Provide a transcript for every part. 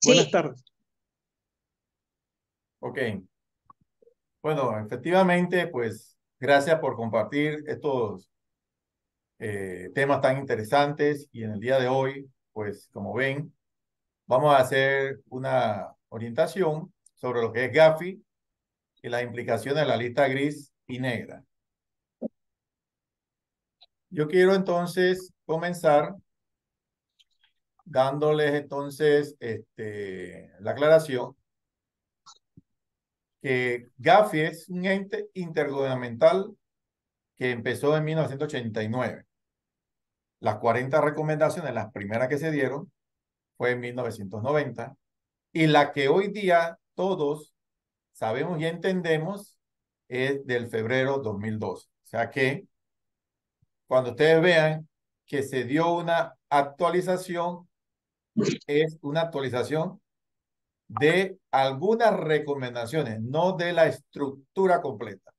Buenas Sí, tardes. Ok, bueno, efectivamente, pues gracias por compartir estos temas tan interesantes y en el día de hoy, pues como ven, vamos a hacer una orientación sobre lo que es Gafi y las implicaciones de la lista gris y negra. Yo quiero entonces comenzar dándoles entonces la aclaración que Gafi es un ente intergubernamental que empezó en 1989. Las 40 recomendaciones, las primeras que se dieron, fue en 1990, y la que hoy día todos sabemos y entendemos es del febrero 2012. O sea que cuando ustedes vean que se dio una actualización, es una actualización de algunas recomendaciones, no de la estructura completa.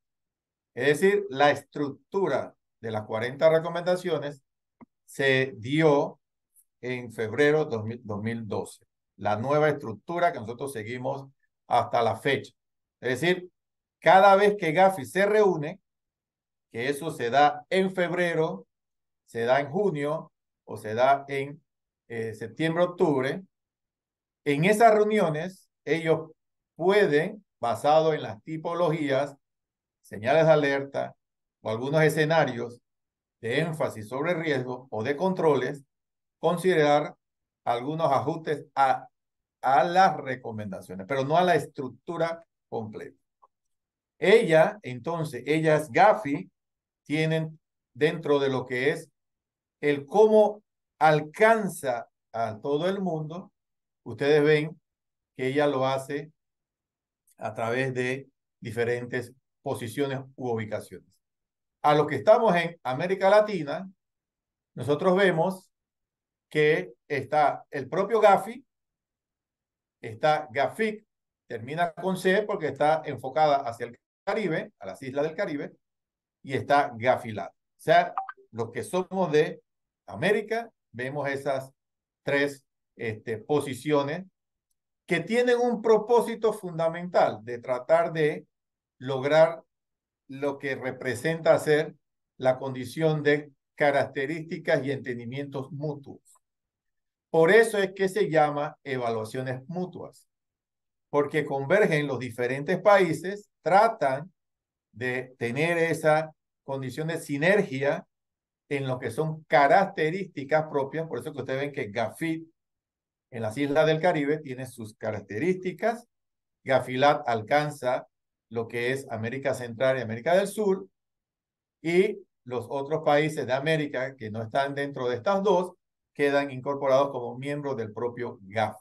Es decir, la estructura de las 40 recomendaciones se dio en febrero de 2012. La nueva estructura que nosotros seguimos hasta la fecha. Es decir, cada vez que Gafi se reúne, que eso se da en febrero, se da en junio o se da en septiembre, octubre, en esas reuniones ellos pueden, basado en las tipologías, señales de alerta o algunos escenarios de énfasis sobre riesgo o de controles, considerar algunos ajustes a las recomendaciones, pero no a la estructura completa. Ellas Gafi, tienen dentro de lo que es el cómo alcanza a todo el mundo, ustedes ven que ella lo hace a través de diferentes posiciones u ubicaciones. A los que estamos en América Latina, nosotros vemos que está el propio Gafi, está GAFIC, termina con C porque está enfocada hacia el Caribe, a las islas del Caribe, y está GAFILAT. O sea, los que somos de América, vemos esas tres posiciones que tienen un propósito fundamental de tratar de lograr lo que representa ser la condición de características y entendimientos mutuos. Por eso es que se llama evaluaciones mutuas, porque convergen los diferentes países, tratan de tener esa condición de sinergia en lo que son características propias. Por eso que ustedes ven que GAFIT en las islas del Caribe tiene sus características. GAFILAT alcanza lo que es América Central y América del Sur, y los otros países de América que no están dentro de estas dos quedan incorporados como miembros del propio GAF.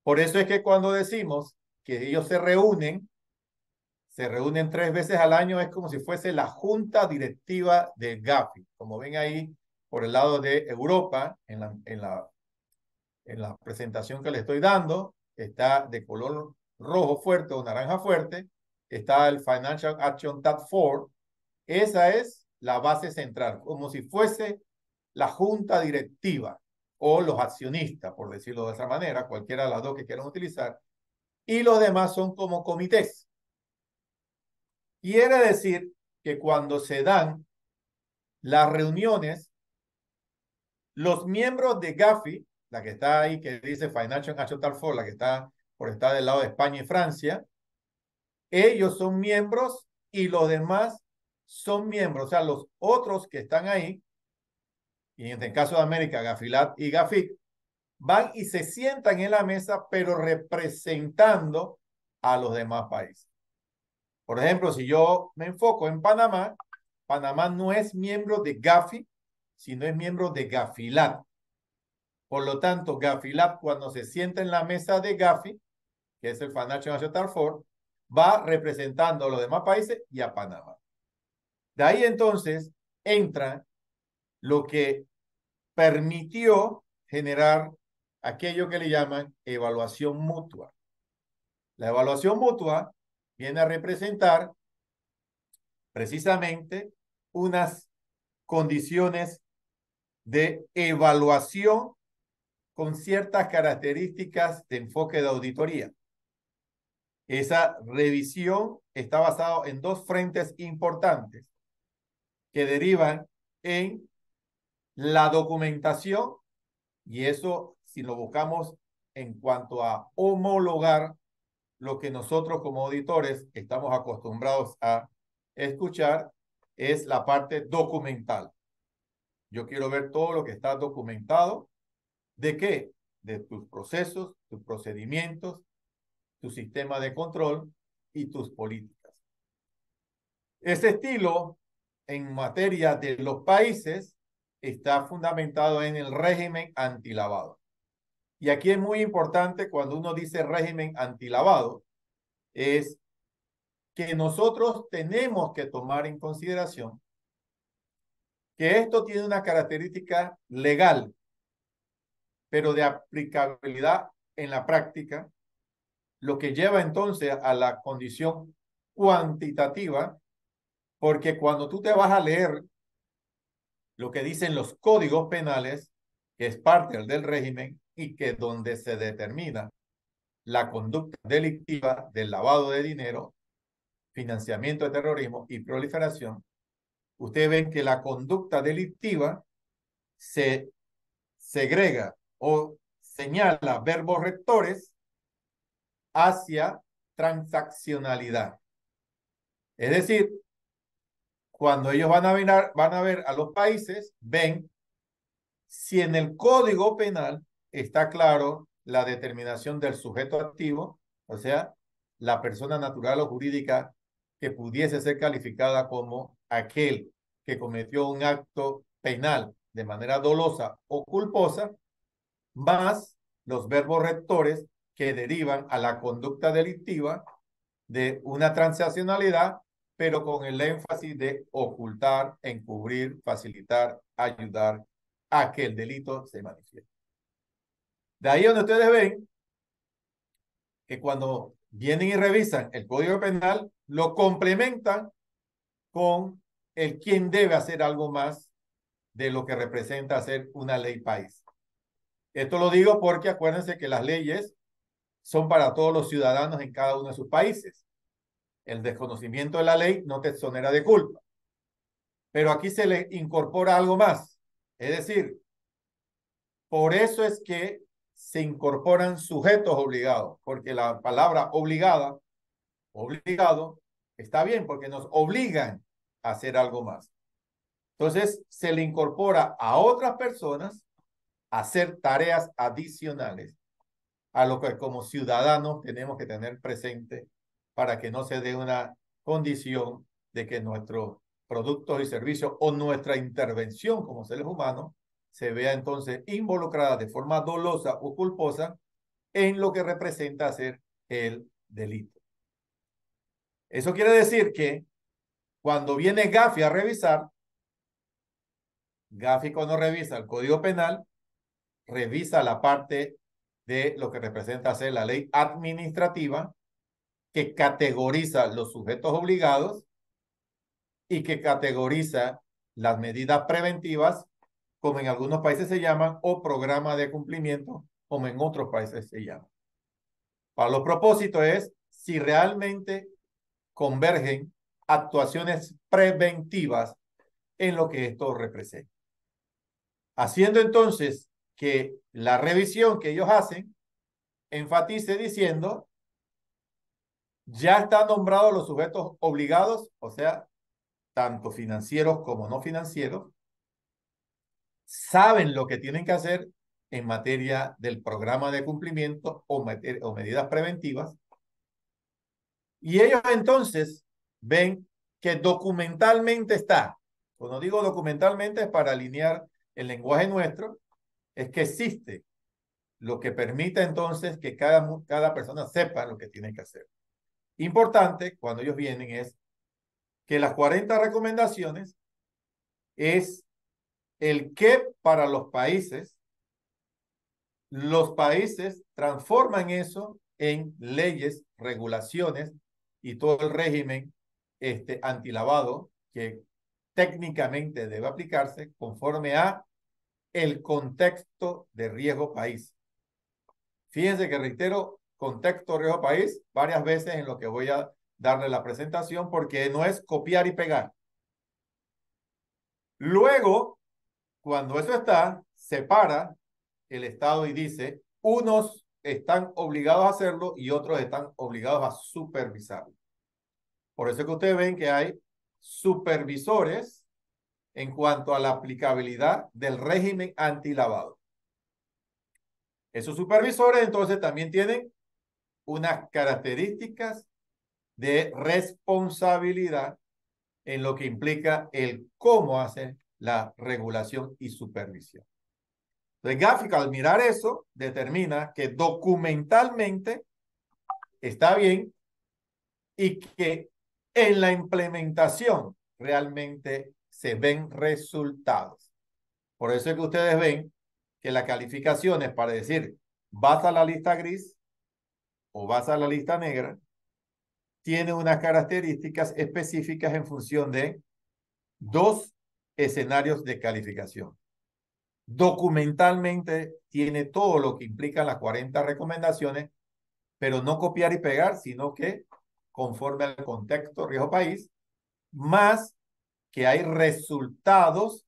Por eso es que cuando decimos que ellos se reúnen 3 veces al año, es como si fuese la junta directiva de Gafi. Como ven ahí por el lado de Europa, en la presentación que le estoy dando, está de color rojo fuerte o naranja fuerte, está el Financial Action Task Force. Esa es la base central, como si fuese la junta directiva o los accionistas, por decirlo de esa manera, cualquiera de las dos que quieran utilizar, y los demás son como comités. Quiere decir que cuando se dan las reuniones, los miembros de Gafi, la que está ahí, que dice Financial Action Task Force, la que está por estar del lado de España y Francia, ellos son miembros y los demás son miembros. O sea, los otros que están ahí, y en el caso de América, Gafilat y Gafic, van y se sientan en la mesa, pero representando a los demás países. Por ejemplo, si yo me enfoco en Panamá, Panamá no es miembro de Gafi, sino es miembro de Gafilat. Por lo tanto, Gafilat, cuando se sienta en la mesa de Gafi, que es el Financial National Force, va representando a los demás países y a Panamá. De ahí entonces entra lo que permitió generar aquello que le llaman evaluación mutua. La evaluación mutua viene a representar precisamente unas condiciones de evaluación con ciertas características de enfoque de auditoría. Esa revisión está basada en dos frentes importantes que derivan en la documentación, y eso, si lo buscamos en cuanto a homologar lo que nosotros como auditores estamos acostumbrados a escuchar, es la parte documental. Yo quiero ver todo lo que está documentado. ¿De qué? De tus procesos, tus procedimientos, tu sistema de control y tus políticas. Ese estilo en materia de los países está fundamentado en el régimen antilavado. Y aquí es muy importante cuando uno dice régimen antilavado, es que nosotros tenemos que tomar en consideración que esto tiene una característica legal, pero de aplicabilidad en la práctica, lo que lleva entonces a la condición cuantitativa, porque cuando tú te vas a leer lo que dicen los códigos penales, que es parte del régimen y que donde se determina la conducta delictiva del lavado de dinero, financiamiento de terrorismo y proliferación, ustedes ven que la conducta delictiva se segrega o señala verbos rectores hacia transaccionalidad. Es decir, cuando ellos van a ver a los países, ven si en el Código Penal está claro la determinación del sujeto activo, o sea, la persona natural o jurídica que pudiese ser calificada como aquel que cometió un acto penal de manera dolosa o culposa, más los verbos rectores que derivan a la conducta delictiva de una transaccionalidad, pero con el énfasis de ocultar, encubrir, facilitar, ayudar a que el delito se manifieste. De ahí donde ustedes ven que cuando vienen y revisan el Código Penal, lo complementan con el quién debe hacer algo más de lo que representa hacer una ley país. Esto lo digo porque acuérdense que las leyes son para todos los ciudadanos en cada uno de sus países. El desconocimiento de la ley no te exonera de culpa. Pero aquí se le incorpora algo más. Es decir, por eso es que se incorporan sujetos obligados, porque la palabra obligada, obligado, está bien, porque nos obligan a hacer algo más. Entonces, se le incorpora a otras personas a hacer tareas adicionales a lo que como ciudadanos tenemos que tener presente para que no se dé una condición de que nuestros productos y servicios o nuestra intervención como seres humanos se vea entonces involucrada de forma dolosa o culposa en lo que representa hacer el delito. Eso quiere decir que cuando viene Gafi a revisar, Gafi cuando revisa el Código Penal, revisa la parte de lo que representa hacer la ley administrativa, que categoriza los sujetos obligados y que categoriza las medidas preventivas, como en algunos países se llaman, o programa de cumplimiento, como en otros países se llama. Para los propósitos es si realmente convergen actuaciones preventivas en lo que esto representa. Haciendo entonces que la revisión que ellos hacen enfatice diciendo ya están nombrados los sujetos obligados, o sea, tanto financieros como no financieros, saben lo que tienen que hacer en materia del programa de cumplimiento o medidas preventivas, y ellos entonces ven que documentalmente está. Cuando digo documentalmente es para alinear el lenguaje nuestro, es que existe lo que permite entonces que cada persona sepa lo que tiene que hacer. Importante cuando ellos vienen es que las 40 recomendaciones es el que para los países transforman eso en leyes, regulaciones y todo el régimen antilavado que técnicamente debe aplicarse conforme a el contexto de riesgo país. Fíjense que reitero contexto riesgo país varias veces en lo que voy a darle la presentación porque no es copiar y pegar. Luego, cuando eso está, separa el Estado y dice, unos están obligados a hacerlo y otros están obligados a supervisarlo. Por eso es que ustedes ven que hay supervisores en cuanto a la aplicabilidad del régimen antilavado. Esos supervisores entonces también tienen unas características de responsabilidad en lo que implica el cómo hacen la regulación y supervisión. Entonces, Gafi, al mirar eso, determina que documentalmente está bien y que en la implementación realmente se ven resultados. Por eso es que ustedes ven que las calificaciones para decir vas a la lista gris o vas a la lista negra tienen unas características específicas en función de dos escenarios de calificación. Documentalmente tiene todo lo que implican las 40 recomendaciones, pero no copiar y pegar, sino que conforme al contexto riesgo país, más que hay resultados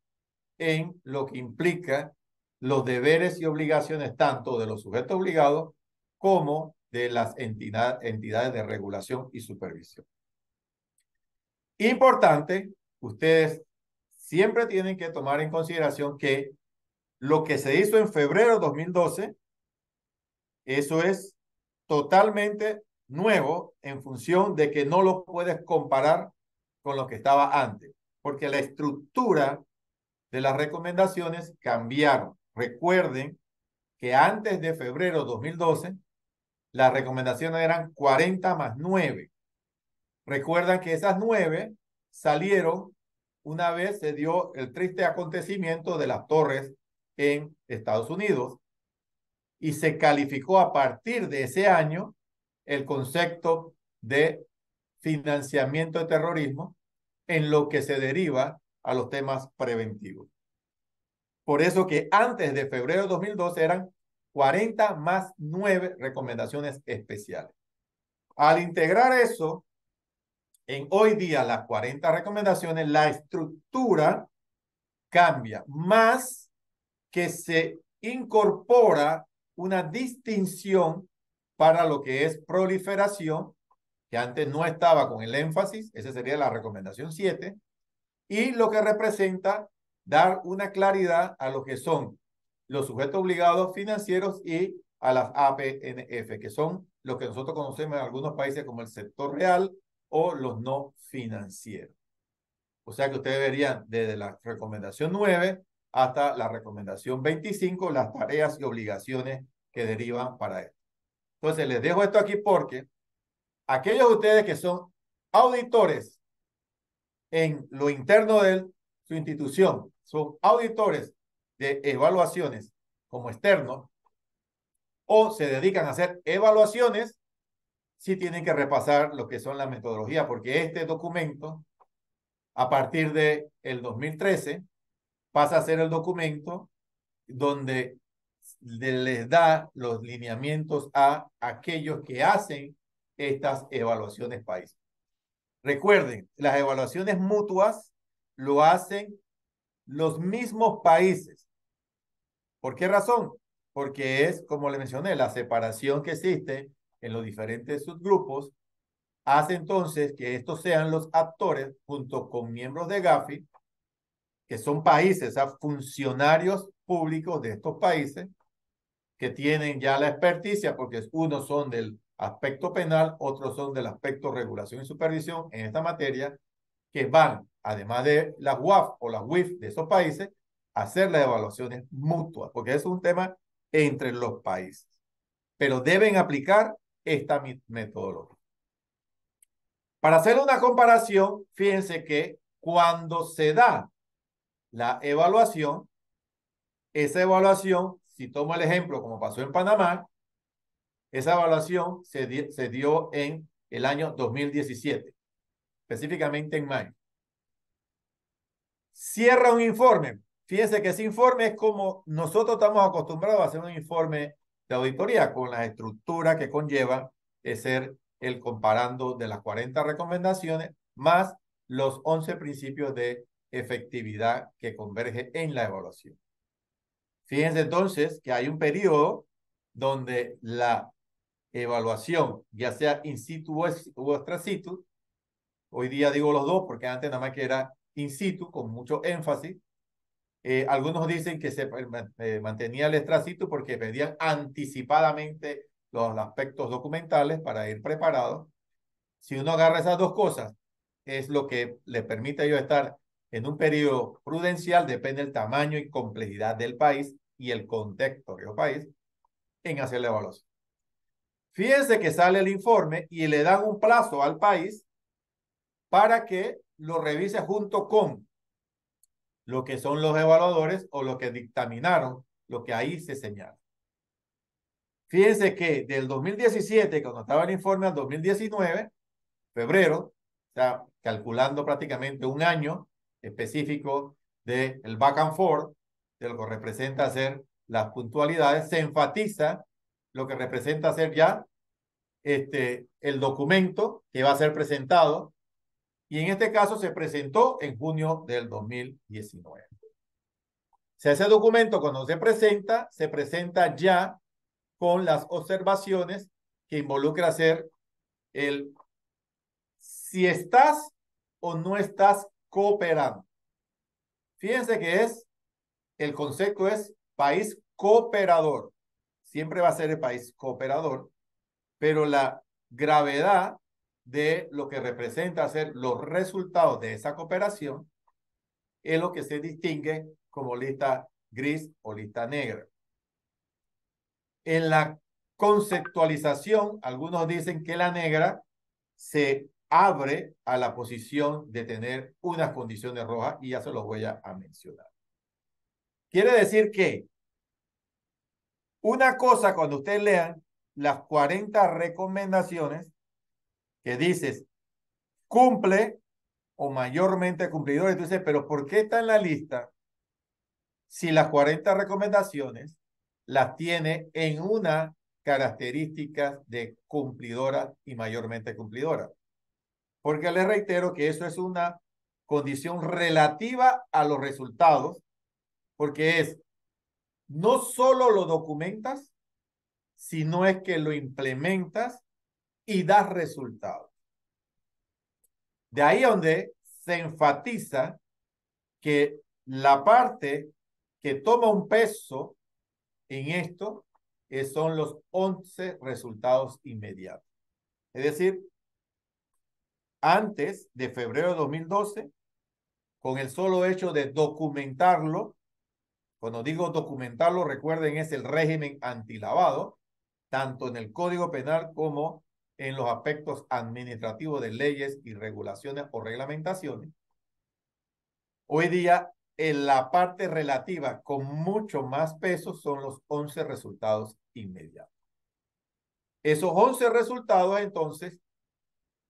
en lo que implica los deberes y obligaciones tanto de los sujetos obligados como de las entidades de regulación y supervisión. Importante, ustedes siempre tienen que tomar en consideración que lo que se hizo en febrero de 2012, eso es totalmente nuevo en función de que no lo puedes comparar con lo que estaba antes, porque la estructura de las recomendaciones cambiaron. Recuerden que antes de febrero de 2012, las recomendaciones eran 40 más 9. Recuerdan que esas 9 salieron una vez se dio el triste acontecimiento de las torres en Estados Unidos y se calificó a partir de ese año el concepto de financiamiento de terrorismo en lo que se deriva a los temas preventivos. Por eso que antes de febrero de 2012 eran 40 más 9 recomendaciones especiales. Al integrar eso, en hoy día las 40 recomendaciones, la estructura cambia, más que se incorpora una distinción para lo que es proliferación, que antes no estaba con el énfasis, esa sería la recomendación 7, y lo que representa dar una claridad a lo que son los sujetos obligados financieros y a las APNF, que son lo que nosotros conocemos en algunos países como el sector real o los no financieros. O sea que ustedes verían desde la recomendación 9 hasta la recomendación 25 las tareas y obligaciones que derivan para esto. Entonces les dejo esto aquí porque aquellos de ustedes que son auditores en lo interno de su institución, son auditores de evaluaciones como externos o se dedican a hacer evaluaciones, sí tienen que repasar lo que son las metodologías, porque este documento, a partir del 2013, pasa a ser el documento donde les da los lineamientos a aquellos que hacen estas evaluaciones país. Recuerden, las evaluaciones mutuas lo hacen los mismos países. ¿Por qué razón? Porque es, como le mencioné, la separación que existe en los diferentes subgrupos hace entonces que estos sean los actores junto con miembros de Gafi, que son países, o sea, funcionarios públicos de estos países que tienen ya la experticia, porque unos son del aspecto penal, otros son del aspecto regulación y supervisión en esta materia, que van, además de las WAF o las WIF de esos países, a hacer las evaluaciones mutuas, porque es un tema entre los países. Pero deben aplicar esta metodología. Para hacer una comparación, fíjense que cuando se da la evaluación, esa evaluación, si tomo el ejemplo como pasó en Panamá, esa evaluación se dio en el año 2017, específicamente en mayo. Cierra un informe, Fíjense que ese informe es como nosotros estamos acostumbrados a hacer un informe de auditoría con las estructuras que conlleva ser el comparando de las 40 recomendaciones más los 11 principios de efectividad que converge en la evaluación. Fíjense entonces que hay un periodo donde la evaluación, ya sea in situ o extra situ, hoy día digo los dos porque antes nada más que era in situ con mucho énfasis. Algunos dicen que se mantenía el extra situ porque pedían anticipadamente los aspectos documentales para ir preparados. Si uno agarra esas dos cosas, es lo que le permite a ellos estar en un periodo prudencial, depende del tamaño y complejidad del país y el contexto del país, en hacer la evaluación. Fíjense que sale el informe y le dan un plazo al país para que lo revise junto con lo que son los evaluadores o lo que dictaminaron, lo que ahí se señala. Fíjense que del 2017, cuando estaba el informe, al 2019, febrero, o sea, calculando prácticamente un año específico del back and forth, de lo que representa hacer las puntualidades, se enfatiza lo que representa hacer ya el documento que va a ser presentado, y en este caso se presentó en junio del 2019. O sea, ese documento cuando se presenta ya con las observaciones que involucra hacer el si estás o no estás cooperando. Fíjense que el concepto es país cooperador. Siempre va a ser el país cooperador, pero la gravedad de lo que representa ser los resultados de esa cooperación es lo que se distingue como lista gris o lista negra. En la conceptualización, algunos dicen que la negra se abre a la posición de tener unas condiciones rojas y ya se los voy a mencionar. Quiere decir que una cosa cuando ustedes lean las 40 recomendaciones que dices cumple o mayormente cumplidor, y tú dices, pero ¿por qué está en la lista si las 40 recomendaciones las tiene en una característica de cumplidora y mayormente cumplidora? Porque les reitero que eso es una condición relativa a los resultados, porque es no solo lo documentas, sino es que lo implementas y das resultados. De ahí donde se enfatiza que la parte que toma un peso en esto son los 11 resultados inmediatos. Es decir, antes de febrero de 2012, con el solo hecho de documentarlo, cuando digo documentarlo, recuerden, es el régimen antilavado, tanto en el Código Penal como en los aspectos administrativos de leyes y regulaciones o reglamentaciones. Hoy día, en la parte relativa con mucho más peso son los 11 resultados inmediatos. Esos 11 resultados, entonces,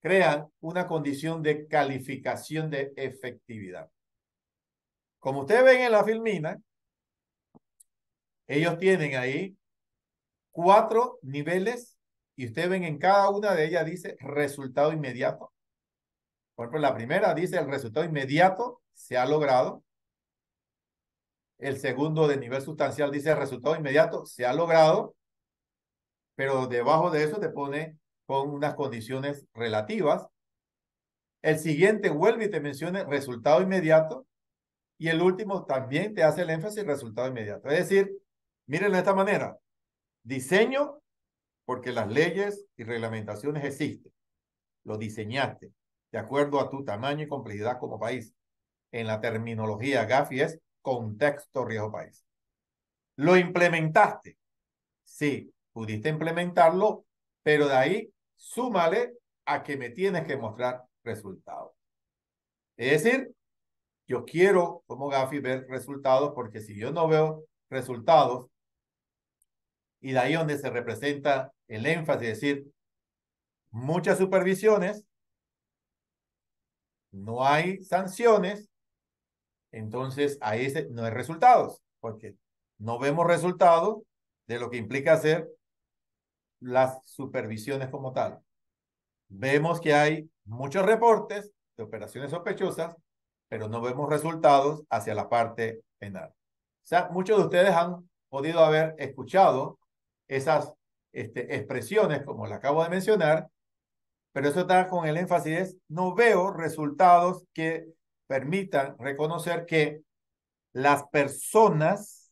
crean una condición de calificación de efectividad. Como ustedes ven en la filmina, ellos tienen ahí 4 niveles y ustedes ven en cada una de ellas dice resultado inmediato. Por ejemplo, la primera dice el resultado inmediato se ha logrado. El segundo de nivel sustancial dice el resultado inmediato se ha logrado, pero debajo de eso te pone con unas condiciones relativas. El siguiente vuelve y te menciona resultado inmediato y el último también te hace el énfasis resultado inmediato. Es decir, miren de esta manera, diseño porque las leyes y reglamentaciones existen, lo diseñaste de acuerdo a tu tamaño y complejidad como país. En la terminología GAFI es contexto riesgo país. Lo implementaste, sí, pudiste implementarlo, pero de ahí súmale a que me tienes que mostrar resultados. Es decir, yo quiero como GAFI ver resultados porque si yo no veo resultados, y de ahí donde se representa el énfasis, es decir, muchas supervisiones, no hay sanciones, entonces ahí no hay resultados, porque no vemos resultados de lo que implica hacer las supervisiones como tal. Vemos que hay muchos reportes de operaciones sospechosas, pero no vemos resultados hacia la parte penal. O sea, muchos de ustedes han podido haber escuchado esas expresiones, como las acabo de mencionar, pero eso está con el énfasis, no veo resultados que permitan reconocer que las personas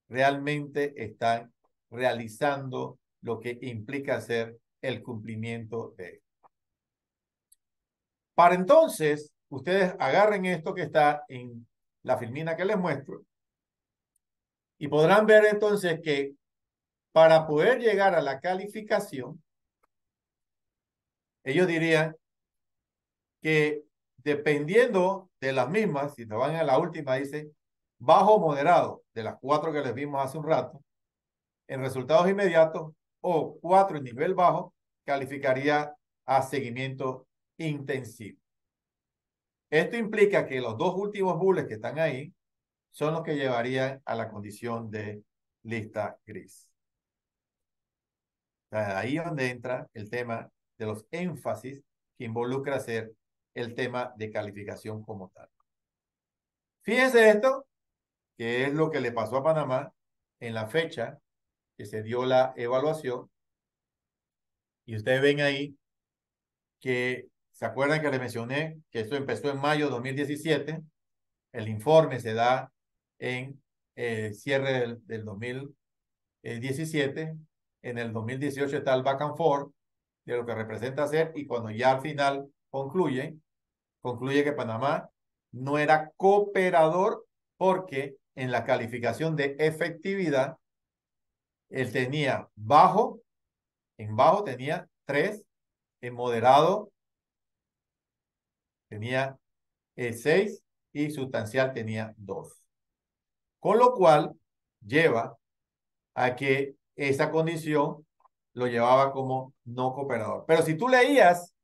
realmente están realizando lo que implica hacer el cumplimiento de esto. Para entonces, ustedes agarren esto que está en la filmina que les muestro y podrán ver entonces que para poder llegar a la calificación, ellos dirían que dependiendo de las mismas, si te van a la última, dice bajo o moderado, de las 4 que les vimos hace un rato, en resultados inmediatos, o 4 en nivel bajo, calificaría a seguimiento intensivo. Esto implica que los dos últimos bullets que están ahí son los que llevarían a la condición de lista gris. O sea, ahí es donde entra el tema de los énfasis que involucra hacer el tema de calificación como tal. Fíjense esto, que es lo que le pasó a Panamá en la fecha que se dio la evaluación. Y ustedes ven ahí que, ¿se acuerdan que les mencioné que esto empezó en mayo de 2017? El informe se da en cierre del 2017. En el 2018 está el back and forth de lo que representa ser, y cuando ya al final concluye que Panamá no era cooperador porque en la calificación de efectividad él tenía en bajo tenía 3, en moderado tenía 6 y sustancial tenía 2. Con lo cual lleva a que esa condición lo llevaba como no cooperador. Pero si tú leías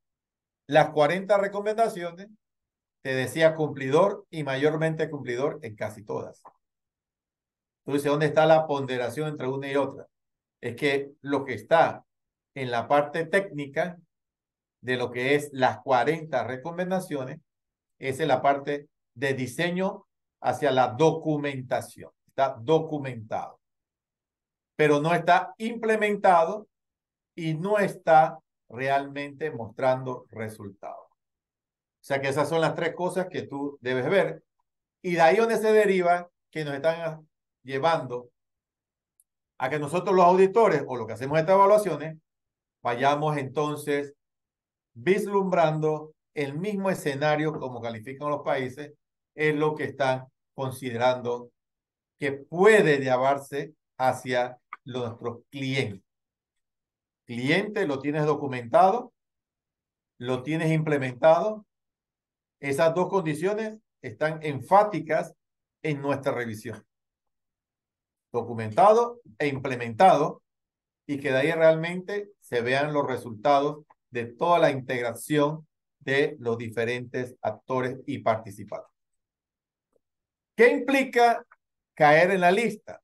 las 40 recomendaciones, te decía cumplidor y mayormente cumplidor en casi todas. Entonces, ¿dónde está la ponderación entre una y otra? Es que lo que está en la parte técnica de lo que es las 40 recomendaciones es en la parte de diseño hacia la documentación. Está documentado, pero no está implementado y no está realmente mostrando resultados. O sea que esas son las 3 cosas que tú debes ver. Y de ahí donde se deriva que nos están llevando a que nosotros los auditores o lo que hacemos estas evaluaciones vayamos entonces vislumbrando el mismo escenario como califican los países, es lo que están considerando que puede llevarse hacia nuestros clientes. Cliente, lo tienes documentado, lo tienes implementado. Esas 2 condiciones están enfáticas en nuestra revisión. Documentado e implementado, y que de ahí realmente se vean los resultados de toda la integración de los diferentes actores y participantes. ¿Qué implica caer en la lista?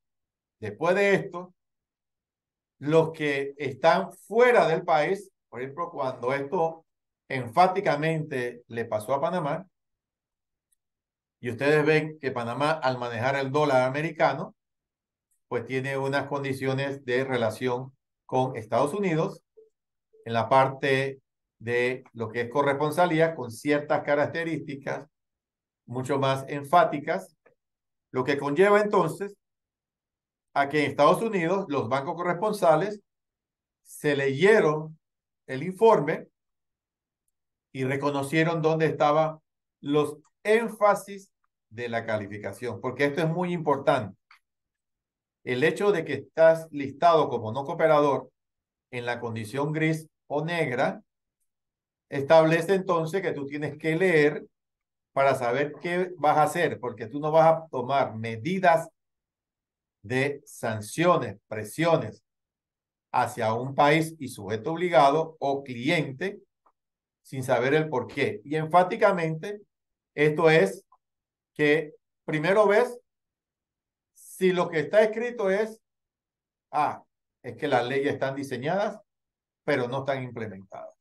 Después de esto, los que están fuera del país, por ejemplo, cuando esto enfáticamente le pasó a Panamá, y ustedes ven que Panamá, al manejar el dólar americano, pues tiene unas condiciones de relación con Estados Unidos en la parte de lo que es corresponsalía, con ciertas características mucho más enfáticas, lo que conlleva entonces a que en Estados Unidos los bancos corresponsales se leyeron el informe y reconocieron dónde estaban los énfasis de la calificación, porque esto es muy importante. El hecho de que estás listado como no cooperador en la condición gris o negra establece entonces que tú tienes que leer para saber qué vas a hacer, porque tú no vas a tomar medidas de sanciones, presiones hacia un país y sujeto obligado o cliente sin saber el por qué. Y enfáticamente, esto es que primero ves si lo que está escrito es que las leyes están diseñadas, pero no están implementadas.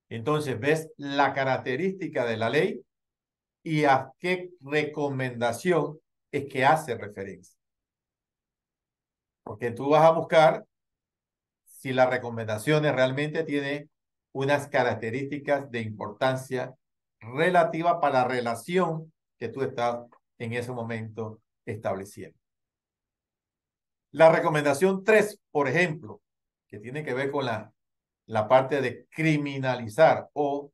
Entonces ves la característica de la ley y a qué recomendación es que hace referencia. Porque tú vas a buscar si la recomendación realmente tiene unas características de importancia relativa para la relación que tú estás en ese momento estableciendo. La recomendación 3, por ejemplo, que tiene que ver con la parte de criminalizar o,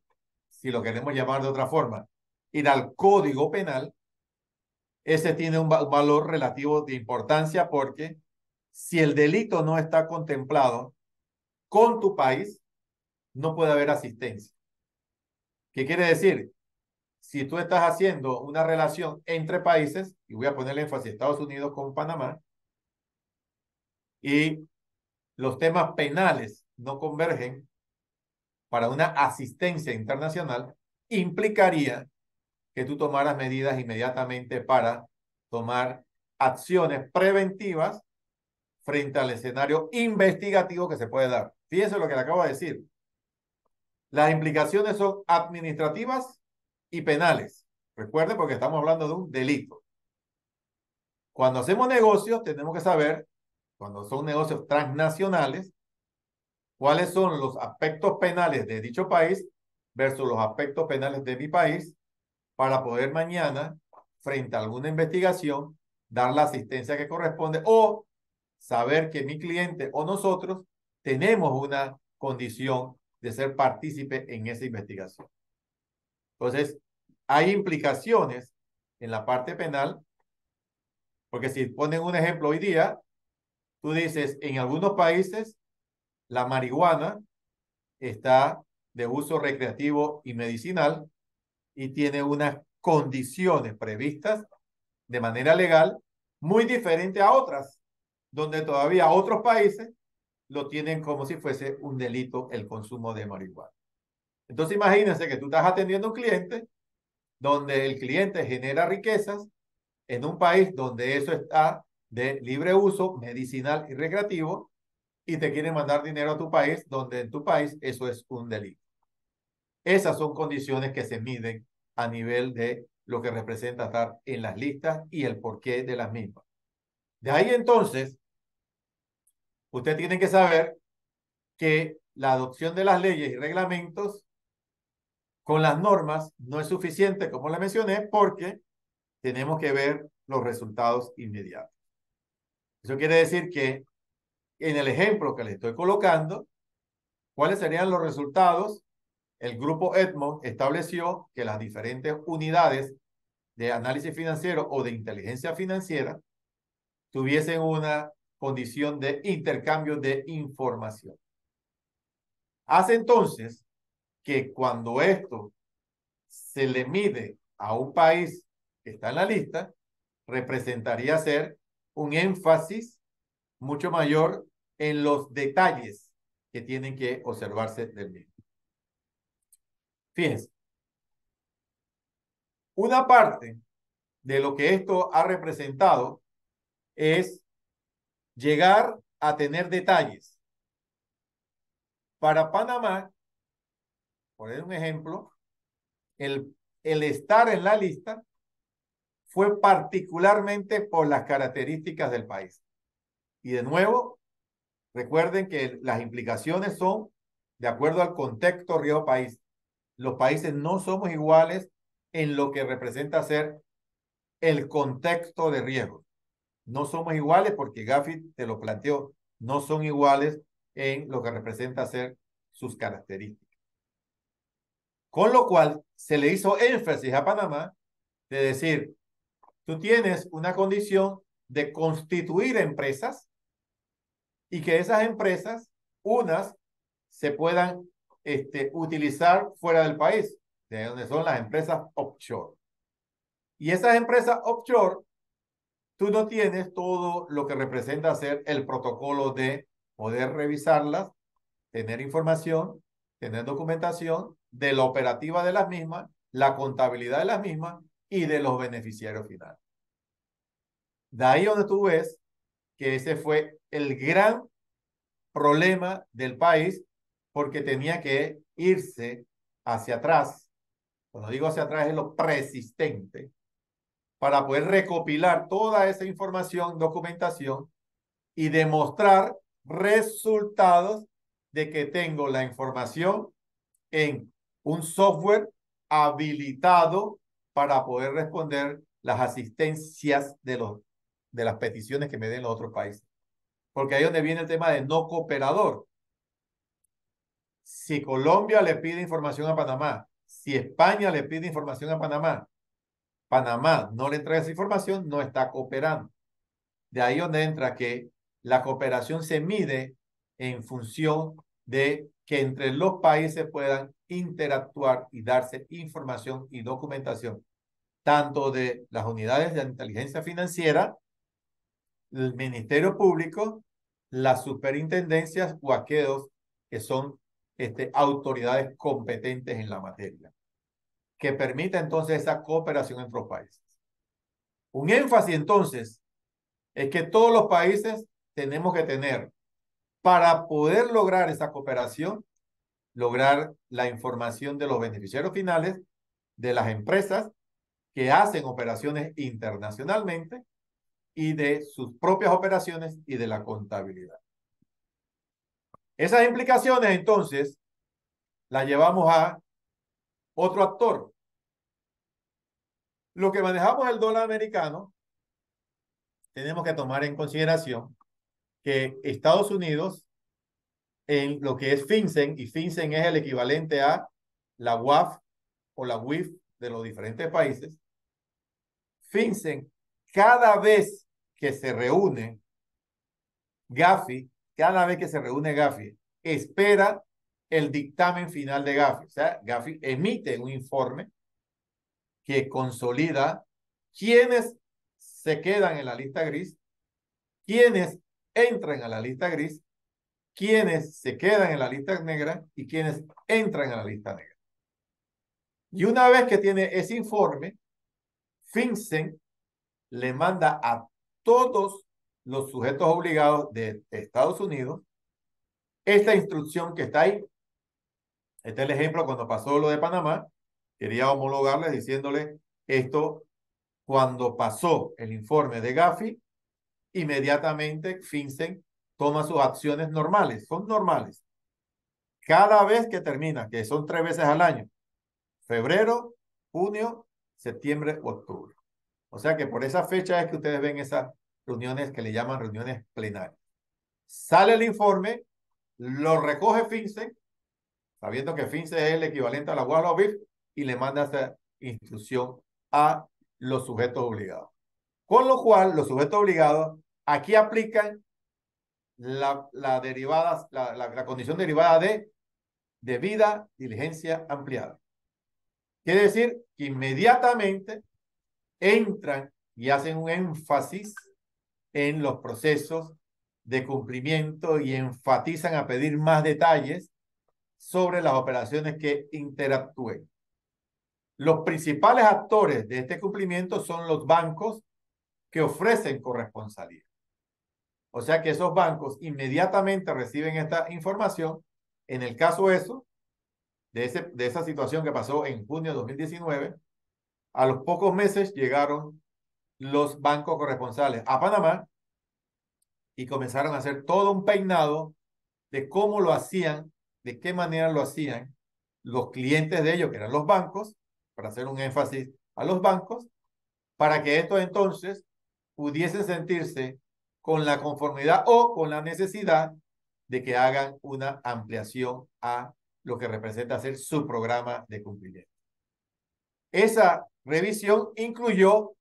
si lo queremos llamar de otra forma, ir al Código Penal, ese tiene un valor relativo de importancia porque si el delito no está contemplado con tu país, no puede haber asistencia. ¿Qué quiere decir? Si tú estás haciendo una relación entre países, y voy a ponerle énfasis Estados Unidos con Panamá, y los temas penales no convergen para una asistencia internacional, implicaría que tú tomaras medidas inmediatamente para tomar acciones preventivas frente al escenario investigativo que se puede dar. Fíjense lo que le acabo de decir. Las implicaciones son administrativas y penales. Recuerden, porque estamos hablando de un delito. Cuando hacemos negocios, tenemos que saber, cuando son negocios transnacionales, cuáles son los aspectos penales de dicho país versus los aspectos penales de mi país para poder mañana, frente a alguna investigación, dar la asistencia que corresponde o saber que mi cliente o nosotros tenemos una condición de ser partícipe en esa investigación. Entonces, hay implicaciones en la parte penal, porque si ponen un ejemplo hoy día, tú dices, en algunos países la marihuana está de uso recreativo y medicinal y tiene unas condiciones previstas de manera legal muy diferente a otras, donde todavía otros países lo tienen como si fuese un delito el consumo de marihuana. Entonces imagínense que tú estás atendiendo a un cliente donde el cliente genera riquezas en un país donde eso está de libre uso, medicinal y recreativo, y te quieren mandar dinero a tu país, donde en tu país eso es un delito. Esas son condiciones que se miden a nivel de lo que representa estar en las listas y el porqué de las mismas. De ahí entonces, usted tiene que saber que la adopción de las leyes y reglamentos con las normas no es suficiente, como le mencioné, porque tenemos que ver los resultados inmediatos. Eso quiere decir que en el ejemplo que le estoy colocando, ¿cuáles serían los resultados? El grupo Edmond estableció que las diferentes unidades de análisis financiero o de inteligencia financiera tuviesen una condición de intercambio de información. Hace entonces que cuando esto se le mide a un país que está en la lista, representaría ser un énfasis mucho mayor en los detalles que tienen que observarse del mismo. Fíjense, una parte de lo que esto ha representado es llegar a tener detalles. Para Panamá, por un ejemplo, el estar en la lista fue particularmente por las características del país. Y de nuevo, recuerden que las implicaciones son de acuerdo al contexto río país. Los países no somos iguales en lo que representa ser el contexto de riesgo. No somos iguales porque Gafi te lo planteó, no son iguales en lo que representa ser sus características. Con lo cual se le hizo énfasis a Panamá de decir, tú tienes una condición de constituir empresas y que esas empresas, unas, se puedan utilizar fuera del país, de donde son las empresas offshore. Y esas empresas offshore, tú no tienes todo lo que representa ser el protocolo de poder revisarlas, tener información, tener documentación de la operativa de las mismas, la contabilidad de las mismas y de los beneficiarios finales. De ahí donde tú ves que ese fue el gran problema del país, porque tenía que irse hacia atrás. Cuando digo hacia atrás es lo persistente, para poder recopilar toda esa información, documentación y demostrar resultados de que tengo la información en un software habilitado para poder responder las asistencias de las peticiones que me den los otros países. Porque ahí es donde viene el tema de no cooperador. Si Colombia le pide información a Panamá, si España le pide información a Panamá, Panamá no le entrega esa información, no está cooperando. De ahí donde entra que la cooperación se mide en función de que entre los países puedan interactuar y darse información y documentación, tanto de las unidades de inteligencia financiera, el Ministerio Público, las superintendencias o aquellos que son autoridades competentes en la materia, que permita entonces esa cooperación entre los países. Un énfasis entonces es que todos los países tenemos que tener, para poder lograr esa cooperación, lograr la información de los beneficiarios finales, de las empresas que hacen operaciones internacionalmente y de sus propias operaciones y de la contabilidad. Esas implicaciones entonces las llevamos a otro actor. Lo que manejamos el dólar americano, tenemos que tomar en consideración que Estados Unidos, en lo que es FinCEN, y FinCEN es el equivalente a la UAF o la WIF de los diferentes países, FinCEN, cada vez que se reúne Gafi, espera el dictamen final de Gafi. O sea, Gafi emite un informe que consolida quiénes se quedan en la lista gris, quiénes entran a la lista gris, quiénes se quedan en la lista negra y quiénes entran a la lista negra. Y una vez que tiene ese informe, FinCEN le manda a todos los sujetos obligados de Estados Unidos esta instrucción que está ahí. Este es el ejemplo cuando pasó lo de Panamá. Quería homologarles diciéndole esto. Cuando pasó el informe de Gafi, inmediatamente FinCEN toma sus acciones normales. Son normales. Cada vez que termina, que son 3 veces al año, febrero, junio, septiembre, octubre. O sea que por esa fecha es que ustedes ven esas reuniones que le llaman reuniones plenarias. Sale el informe, lo recoge FinCEN, sabiendo que FinCEN es el equivalente a la UAS o BIF, y le manda esa instrucción a los sujetos obligados. Con lo cual, los sujetos obligados aquí aplican la condición derivada de debida diligencia ampliada. Quiere decir que inmediatamente entran y hacen un énfasis en los procesos de cumplimiento y enfatizan a pedir más detalles sobre las operaciones que interactúen. Los principales actores de este cumplimiento son los bancos que ofrecen corresponsalía. O sea que esos bancos inmediatamente reciben esta información. En el caso de esa situación que pasó en junio de 2019, a los pocos meses llegaron los bancos corresponsales a Panamá y comenzaron a hacer todo un peinado de cómo lo hacían, de qué manera lo hacían los clientes de ellos, que eran los bancos, para hacer un énfasis a los bancos, para que estos entonces pudiesen sentirse con la conformidad o con la necesidad de que hagan una ampliación a lo que representa ser su programa de cumplimiento. Esa revisión incluyó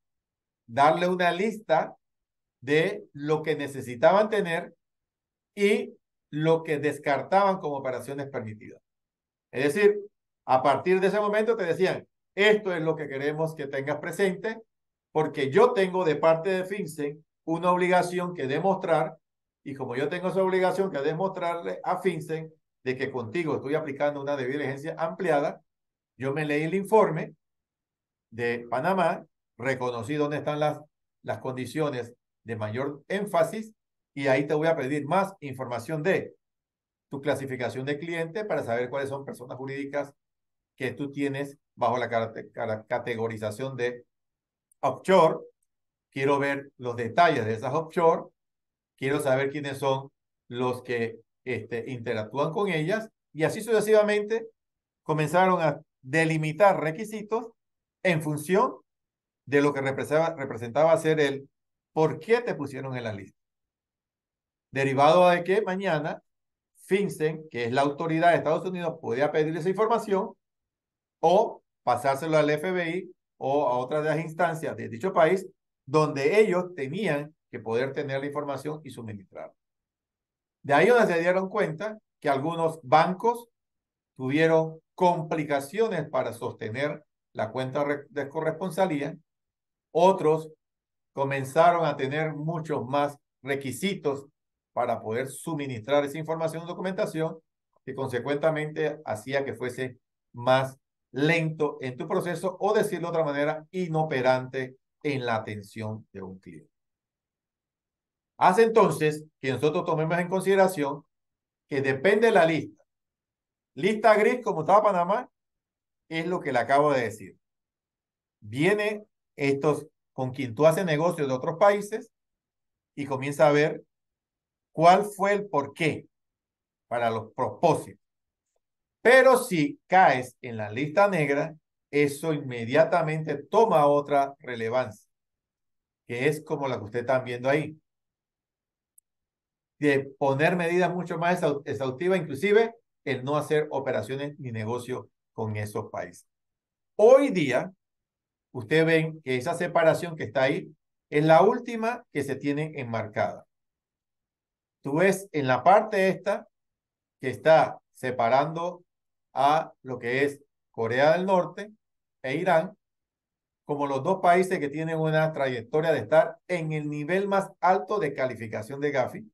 darle una lista de lo que necesitaban tener y lo que descartaban como operaciones permitidas. Es decir, a partir de ese momento te decían, esto es lo que queremos que tengas presente, porque yo tengo de parte de FinCEN una obligación que demostrar, y como yo tengo esa obligación que demostrarle a FinCEN de que contigo estoy aplicando una debida diligencia ampliada, yo me leí el informe de Panamá, reconocí dónde están las condiciones de mayor énfasis y ahí te voy a pedir más información de tu clasificación de cliente para saber cuáles son personas jurídicas que tú tienes bajo la categorización de offshore. Quiero ver los detalles de esas offshore. Quiero saber quiénes son los que interactúan con ellas y así sucesivamente comenzaron a delimitar requisitos en función de lo que representaba ser el por qué te pusieron en la lista. Derivado de que mañana FinCEN, que es la autoridad de Estados Unidos, podía pedir esa información o pasárselo al FBI o a otras de las instancias de dicho país donde ellos tenían que poder tener la información y suministrarla. De ahí donde se dieron cuenta que algunos bancos tuvieron complicaciones para sostener la cuenta de corresponsalía, otros comenzaron a tener muchos más requisitos para poder suministrar esa información y documentación, que consecuentemente hacía que fuese más lento en tu proceso o, decirlo de otra manera, inoperante en la atención de un cliente. Hace entonces que nosotros tomemos en consideración que depende de la lista. Lista gris, como estaba Panamá, es lo que le acabo de decir. Viene estos con quien tú haces negocios de otros países y comienza a ver cuál fue el porqué para los propósitos. Pero si caes en la lista negra, eso inmediatamente toma otra relevancia, que es como la que ustedes están viendo ahí, de poner medidas mucho más exhaustivas, inclusive el no hacer operaciones ni negocios con esos países. Hoy día, ustedes ven que esa separación que está ahí es la última que se tiene enmarcada. Tú ves en la parte esta que está separando a lo que es Corea del Norte e Irán como los dos países que tienen una trayectoria de estar en el nivel más alto de calificación de Gafi,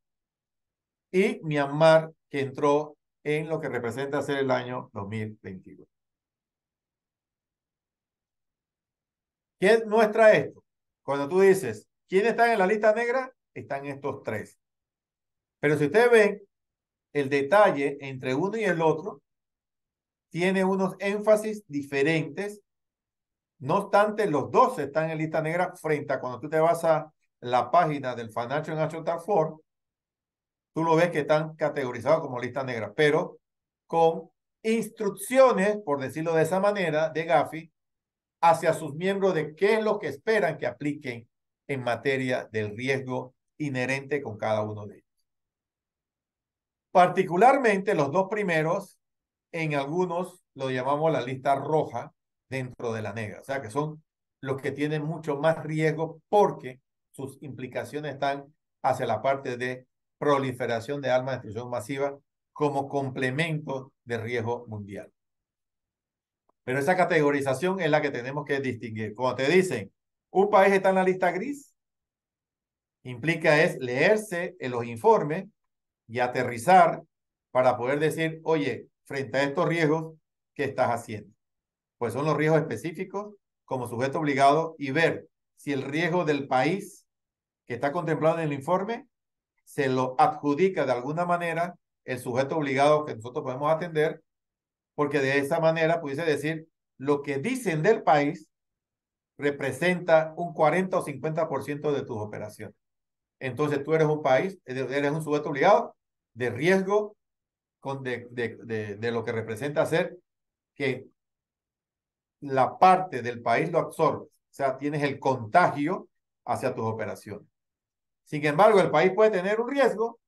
y Myanmar, que entró en lo que representa ser el año 2022. ¿Qué muestra esto? Cuando tú dices, ¿quiénes están en la lista negra? Están estos tres. Pero si ustedes ven, el detalle entre uno y el otro tiene unos énfasis diferentes. No obstante, los dos están en lista negra frente a cuando tú te vas a la página del Financial Action Task Force, tú lo ves que están categorizados como lista negra, pero con instrucciones, por decirlo de esa manera, de Gafi, hacia sus miembros de qué es lo que esperan que apliquen en materia del riesgo inherente con cada uno de ellos. Particularmente los dos primeros, en algunos lo llamamos la lista roja dentro de la negra, o sea que son los que tienen mucho más riesgo porque sus implicaciones están hacia la parte de proliferación de armas de destrucción masiva como complemento de riesgo mundial. Pero esa categorización es la que tenemos que distinguir. Cuando te dicen, un país está en la lista gris, implica es leerse en los informes y aterrizar para poder decir, oye, frente a estos riesgos, ¿qué estás haciendo? Pues son los riesgos específicos como sujeto obligado y ver si el riesgo del país que está contemplado en el informe se lo adjudica de alguna manera el sujeto obligado que nosotros podemos atender, porque de esa manera pudiese decir lo que dicen del país representa un 40 o 50% de tus operaciones. Entonces tú eres un país, eres un sujeto obligado de riesgo de lo que representa ser que la parte del país lo absorbe. O sea, tienes el contagio hacia tus operaciones. Sin embargo, el país puede tener un riesgo,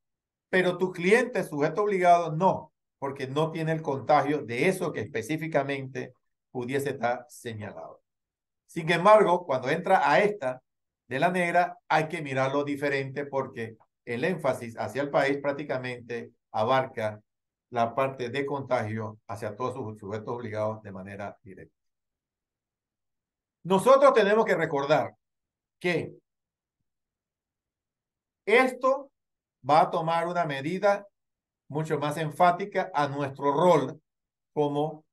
pero tu cliente, sujeto obligado, no, porque no tiene el contagio de eso que específicamente pudiese estar señalado. Sin embargo, cuando entra a esta de la negra, hay que mirarlo diferente porque el énfasis hacia el país prácticamente abarca la parte de contagio hacia todos sus sujetos obligados de manera directa. Nosotros tenemos que recordar que esto va a tomar una medida mucho más enfática a nuestro rol como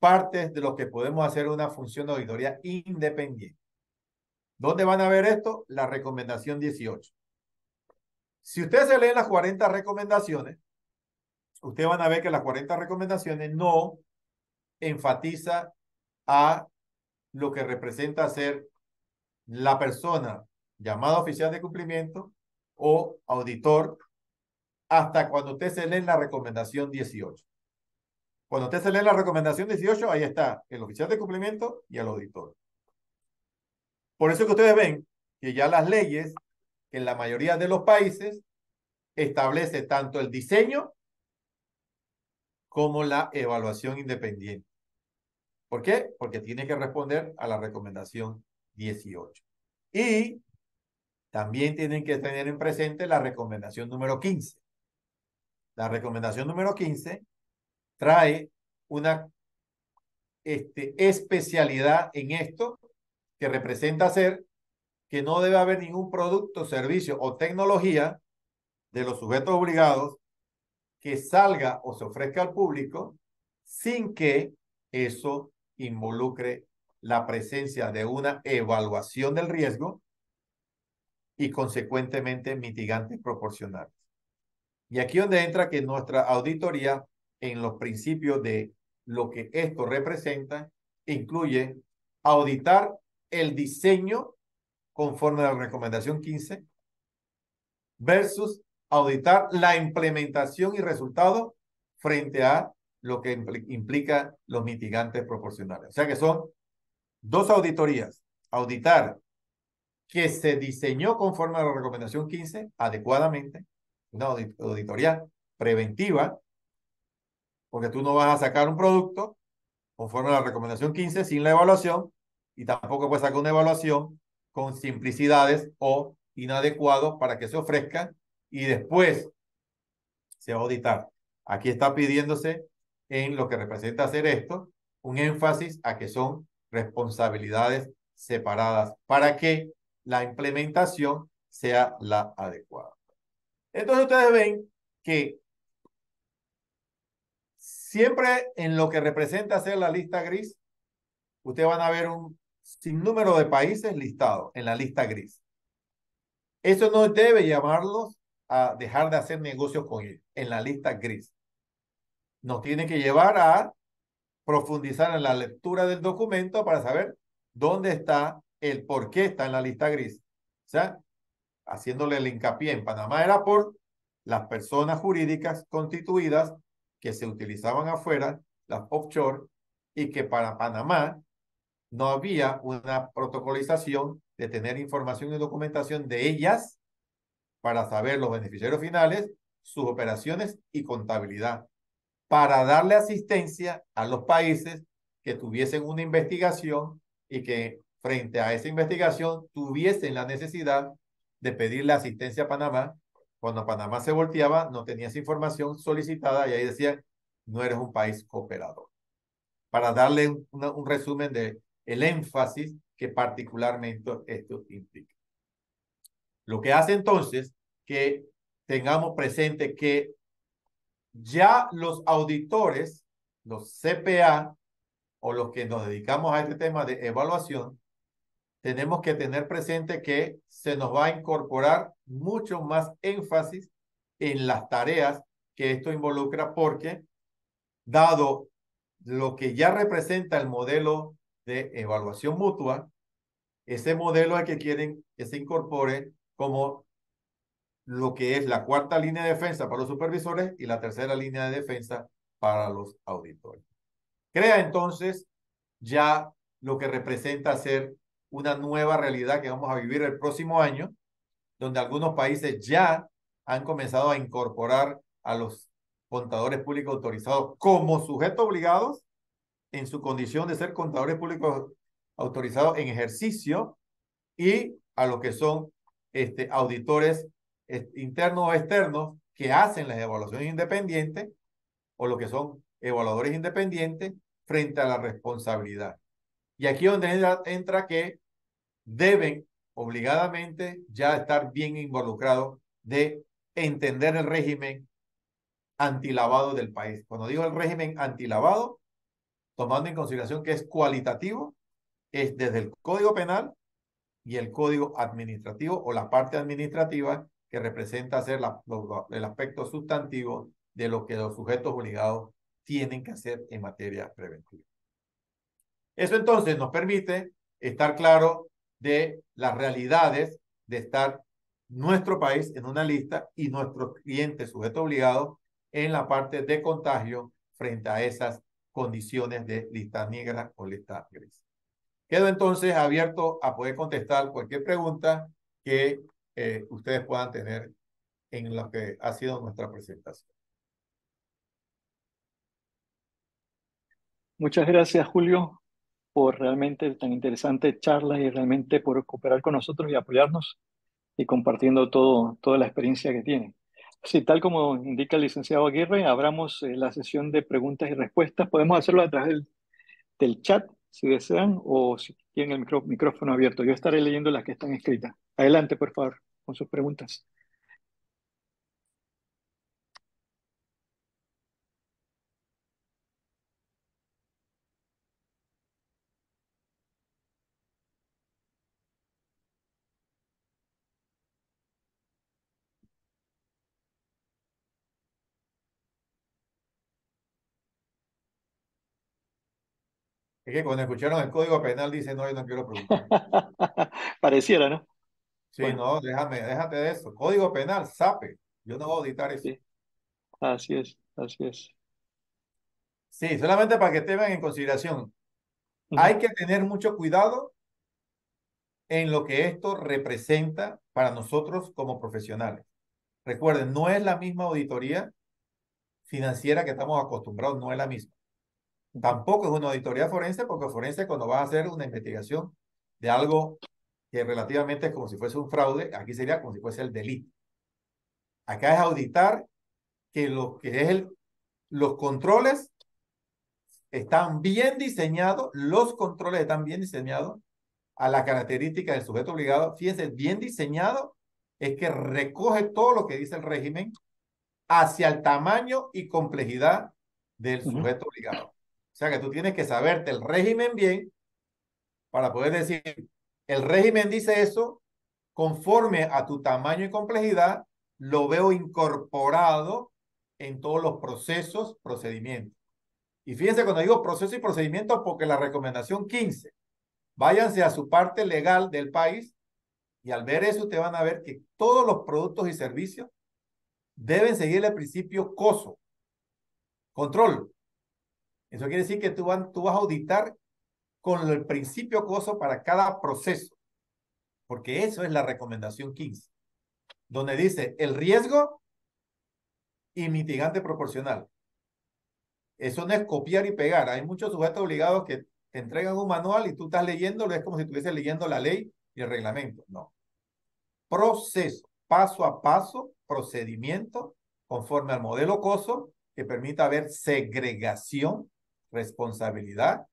partes de lo que podemos hacer una función de auditoría independiente. ¿Dónde van a ver esto? La recomendación 18. Si ustedes se leen las 40 recomendaciones, ustedes van a ver que las 40 recomendaciones no enfatiza a lo que representa ser la persona llamada oficial de cumplimiento o auditor hasta cuando usted se lee la recomendación 18. Cuando usted se lee la recomendación 18, ahí está el oficial de cumplimiento y el auditor. Por eso que ustedes ven que ya las leyes en la mayoría de los países establece tanto el diseño como la evaluación independiente. ¿Por qué? Porque tiene que responder a la recomendación 18. Y también tienen que tener en presente la recomendación número 15. La recomendación número 15 trae una especialidad en esto que representa ser que no debe haber ningún producto, servicio o tecnología de los sujetos obligados que salga o se ofrezca al público sin que eso involucre la presencia de una evaluación del riesgo y consecuentemente mitigantes proporcionales. Y aquí donde entra que nuestra auditoría en los principios de lo que esto representa incluye auditar el diseño conforme a la recomendación 15 versus auditar la implementación y resultados frente a lo que implica los mitigantes proporcionales. O sea que son dos auditorías. Auditar que se diseñó conforme a la recomendación 15 adecuadamente, una auditoría preventiva, porque tú no vas a sacar un producto conforme a la recomendación 15 sin la evaluación y tampoco puedes sacar una evaluación con simplicidades o inadecuados para que se ofrezca y después se va a auditar. Aquí está pidiéndose en lo que representa hacer esto un énfasis a que son responsabilidades separadas para que la implementación sea la adecuada. Entonces ustedes ven que siempre en lo que representa hacer la lista gris, ustedes van a ver un sinnúmero de países listados en la lista gris. Eso no debe llamarlos a dejar de hacer negocios con ellos en la lista gris. Nos tiene que llevar a profundizar en la lectura del documento para saber dónde está el por qué está en la lista gris. O sea, haciéndole el hincapié en Panamá era por las personas jurídicas constituidas que se utilizaban afuera, las offshore, y que para Panamá no había una protocolización de tener información y documentación de ellas para saber los beneficiarios finales, sus operaciones y contabilidad, para darle asistencia a los países que tuviesen una investigación y que frente a esa investigación tuviesen la necesidad de pedirle asistencia a Panamá. Cuando Panamá se volteaba, no tenía esa información solicitada y ahí decían, no eres un país cooperador. Para darle un resumen de el énfasis que particularmente esto implica. Lo que hace entonces que tengamos presente que ya los auditores, los CPA o los que nos dedicamos a este tema de evaluación, tenemos que tener presente que se nos va a incorporar mucho más énfasis en las tareas que esto involucra porque, dado lo que ya representa el modelo de evaluación mutua, ese modelo es que quieren que se incorpore como lo que es la cuarta línea de defensa para los supervisores y la tercera línea de defensa para los auditores. Crea entonces ya lo que representa ser una nueva realidad que vamos a vivir el próximo año, donde algunos países ya han comenzado a incorporar a los contadores públicos autorizados como sujetos obligados en su condición de ser contadores públicos autorizados en ejercicio y a lo que son auditores internos o externos que hacen las evaluaciones independientes o lo que son evaluadores independientes frente a la responsabilidad. Y aquí es donde entra que deben obligadamente ya estar bien involucrados de entender el régimen antilavado del país. Cuando digo el régimen antilavado, tomando en consideración que es cualitativo, es desde el Código Penal y el Código Administrativo o la parte administrativa que representa ser el aspecto sustantivo de lo que los sujetos obligados tienen que hacer en materia preventiva. Eso entonces nos permite estar claro de las realidades de estar nuestro país en una lista y nuestros clientes sujetos obligados en la parte de contagio frente a esas condiciones de lista negra o lista gris. Quedo entonces abierto a poder contestar cualquier pregunta que ustedes puedan tener en lo que ha sido nuestra presentación. Muchas gracias, Julio, por realmente tan interesante charla y realmente por cooperar con nosotros y apoyarnos y compartiendo toda la experiencia que tiene. Sí, tal como indica el licenciado Aguirre, abramos la sesión de preguntas y respuestas. Podemos hacerlo a través del chat, si desean, o si tienen el micrófono abierto. Yo estaré leyendo las que están escritas. Adelante, por favor, con sus preguntas. Es que cuando escucharon el Código Penal dicen, no, yo no quiero preguntar. Pareciera, ¿no? Sí, Bueno, no, déjate de eso. Código Penal, SAPE. Yo no voy a auditar eso. sí, así es, así es. Sí, solamente para que tengan en consideración. Ujú, Hay que tener mucho cuidado en lo que esto representa para nosotros como profesionales. Recuerden, no es la misma auditoría financiera que estamos acostumbrados, no es la misma. ujú, Tampoco es una auditoría forense, porque forense cuando vas a hacer una investigación de algo que relativamente es como si fuese un fraude, aquí sería como si fuese el delito. Acá es auditar que lo que es los controles están bien diseñados, los controles están bien diseñados a la característica del sujeto obligado. Fíjense, bien diseñado es que recoge todo lo que dice el régimen hacia el tamaño y complejidad del ujú, sujeto obligado. O sea que tú tienes que saberte el régimen bien para poder decir, el régimen dice eso, conforme a tu tamaño y complejidad, lo veo incorporado en todos los procesos, procedimientos. Y fíjense cuando digo proceso y procedimiento, porque la recomendación 15, váyanse a su parte legal del país y al ver eso, ustedes van a ver que todos los productos y servicios deben seguir el principio COSO, control. Eso quiere decir que tú vas a auditar con el principio COSO para cada proceso, porque eso es la recomendación 15, donde dice el riesgo y mitigante proporcional. Eso no es copiar y pegar. Hay muchos sujetos obligados que te entregan un manual y tú estás leyéndolo, es como si estuvieses leyendo la ley y el reglamento. No. Proceso, paso a paso, procedimiento, conforme al modelo COSO, que permita haber segregación, responsabilidad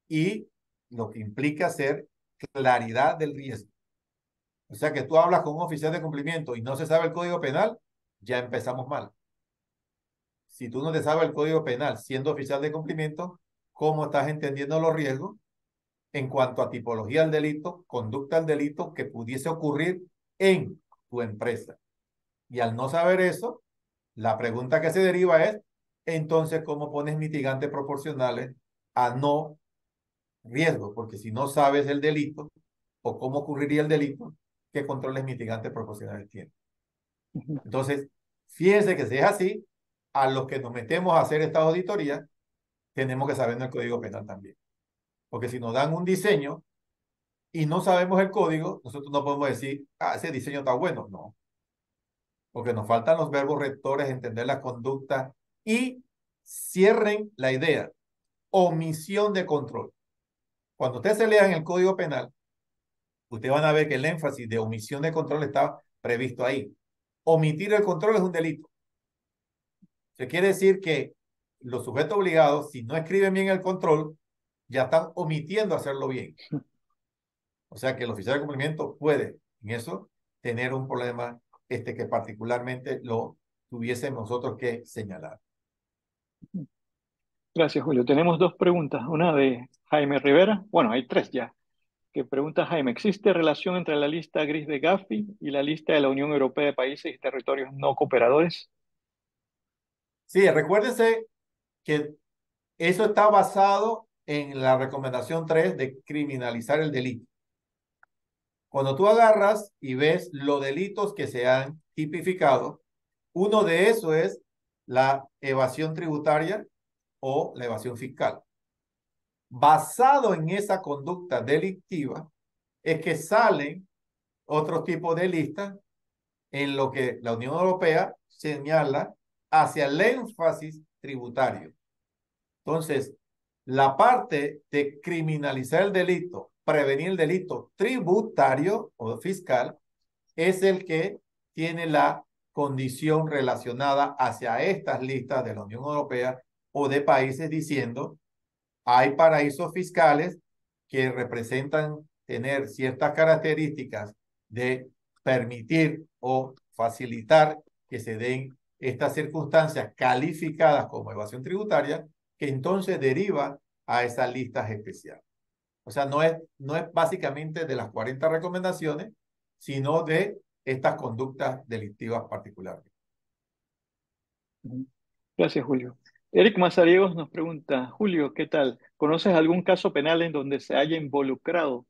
y lo que implica ser claridad del riesgo. O sea que tú hablas con un oficial de cumplimiento y no se sabe el código penal, ya empezamos mal. Si tú no te sabes el código penal siendo oficial de cumplimiento, ¿cómo estás entendiendo los riesgos en cuanto a tipología del delito, conducta del delito que pudiese ocurrir en tu empresa? Y al no saber eso, la pregunta que se deriva es, entonces, ¿cómo pones mitigantes proporcionales a no riesgo? Porque si no sabes el delito o cómo ocurriría el delito, ¿qué controles mitigantes proporcionales tienes? ujú. Entonces, fíjense que si es así, a los que nos metemos a hacer esta auditoría, tenemos que saber el código penal también. Porque si nos dan un diseño y no sabemos el código, nosotros no podemos decir, ah, ese diseño está bueno. No, porque nos faltan los verbos rectores, entender la conducta y cierren la idea. Omisión de control. Cuando ustedes se lean el código penal, ustedes van a ver que el énfasis de omisión de control está previsto ahí. Omitir el control es un delito. Se quiere decir que los sujetos obligados, si no escriben bien el control, ya están omitiendo hacerlo bien. O sea que el oficial de cumplimiento puede en eso tener un problema que particularmente lo tuviésemos nosotros que señalar. Gracias, Julio. Tenemos dos preguntas. Una de Jaime Rivera. Bueno, hay tres ya. Que pregunta Jaime, ¿existe relación entre la lista gris de Gafi y la lista de la Unión Europea de países y territorios no cooperadores? Sí, recuérdense que eso está basado en la recomendación 3 de criminalizar el delito. Cuando tú agarras y ves los delitos que se han tipificado, uno de esos es la evasión tributaria o la evasión fiscal. Basado en esa conducta delictiva, es que salen otros tipos de listas en lo que la Unión Europea señala hacia el énfasis tributario. Entonces, la parte de criminalizar el delito, prevenir el delito tributario o fiscal, es el que tiene la condición relacionada hacia estas listas de la Unión Europea o de países diciendo hay paraísos fiscales que representan tener ciertas características de permitir o facilitar que se den estas circunstancias calificadas como evasión tributaria, que entonces deriva a esas listas especiales. O sea, no es básicamente de las 40 recomendaciones, sino de estas conductas delictivas particulares. Ujú. Gracias, Julio. Eric Mazariegos nos pregunta, Julio, ¿qué tal? ¿Conoces algún caso penal en donde se haya involucrado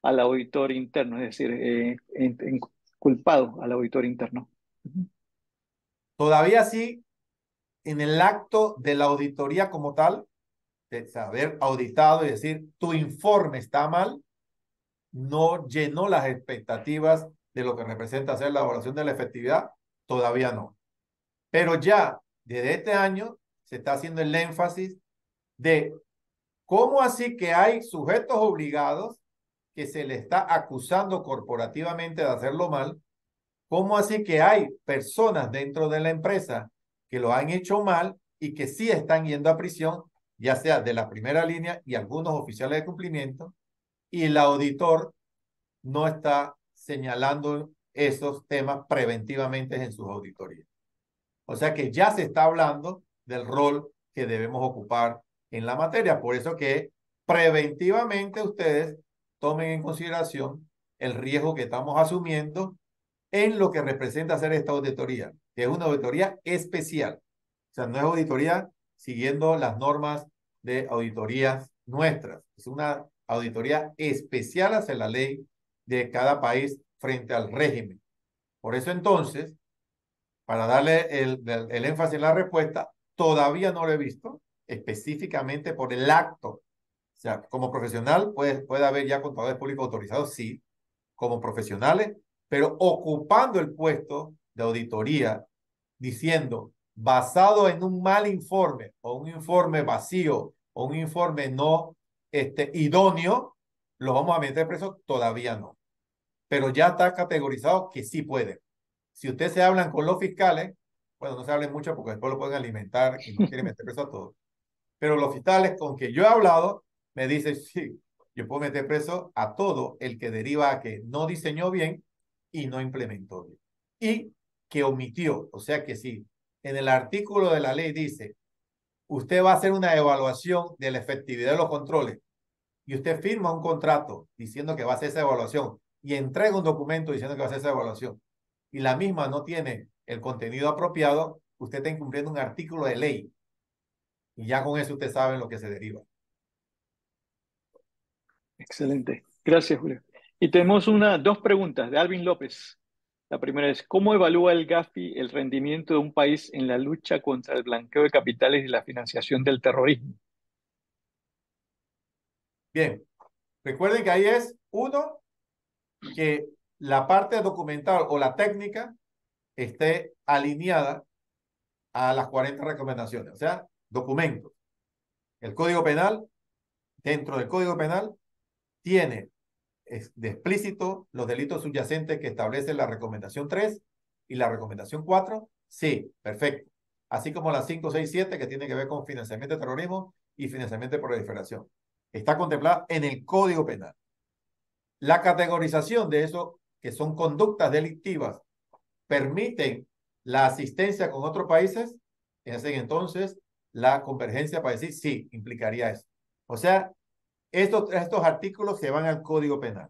al auditor interno, es decir, culpado al auditor interno? Ujú. Todavía sí, en el acto de la auditoría como tal, de saber auditado y decir, tu informe está mal, no llenó las expectativas de lo que representa hacer la evaluación de la efectividad, todavía no. Pero ya desde este año se está haciendo el énfasis de cómo así que hay sujetos obligados que se le está acusando corporativamente de hacerlo mal, cómo así que hay personas dentro de la empresa que lo han hecho mal y que sí están yendo a prisión, ya sea de la primera línea y algunos oficiales de cumplimiento, y el auditor no está señalando esos temas preventivamente en sus auditorías. O sea que ya se está hablando del rol que debemos ocupar en la materia. Por eso que preventivamente ustedes tomen en consideración el riesgo que estamos asumiendo en lo que representa hacer esta auditoría, que es una auditoría especial. O sea, no es auditoría siguiendo las normas de auditorías nuestras. Es una auditoría especial hacia la ley de cada país frente al régimen. Por eso entonces, para darle el énfasis en la respuesta, todavía no lo he visto específicamente por el acto. O sea, como profesional puede haber ya contadores públicos autorizados, sí, como profesionales, pero ocupando el puesto de auditoría, diciendo, basado en un mal informe o un informe vacío o un informe no idóneo, lo vamos a meter preso, todavía no. Pero ya está categorizado que sí puede. Si ustedes se hablan con los fiscales, bueno, no se hablen mucho porque después lo pueden alimentar y no quieren meter preso a todos. Pero los fiscales con que yo he hablado me dicen, sí, yo puedo meter preso a todo el que deriva a que no diseñó bien y no implementó bien. Y que omitió. O sea que sí, en el artículo de la ley dice, usted va a hacer una evaluación de la efectividad de los controles y usted firma un contrato diciendo que va a hacer esa evaluación y entrega un documento diciendo que va a hacer esa evaluación y la misma no tiene el contenido apropiado, usted está incumpliendo un artículo de ley y ya con eso usted sabe lo que se deriva. Excelente. Gracias, Julio. Y tenemos dos preguntas de Alvin López. La primera es, ¿cómo evalúa el Gafi el rendimiento de un país en la lucha contra el blanqueo de capitales y la financiación del terrorismo? Bien, recuerden que ahí es uno, que la parte documental o la técnica esté alineada a las 40 recomendaciones, o sea, documentos. El Código Penal, dentro del Código Penal, tiene de explícito los delitos subyacentes que establece la recomendación 3 y la recomendación 4. Sí, perfecto. Así como las 5, 6, 7 que tienen que ver con financiamiento de terrorismo y financiamiento de proliferación. Está contemplada en el Código Penal. La categorización de eso, que son conductas delictivas, permiten la asistencia con otros países, entonces la convergencia para decir sí, implicaría eso. O sea, estos artículos se van al Código Penal.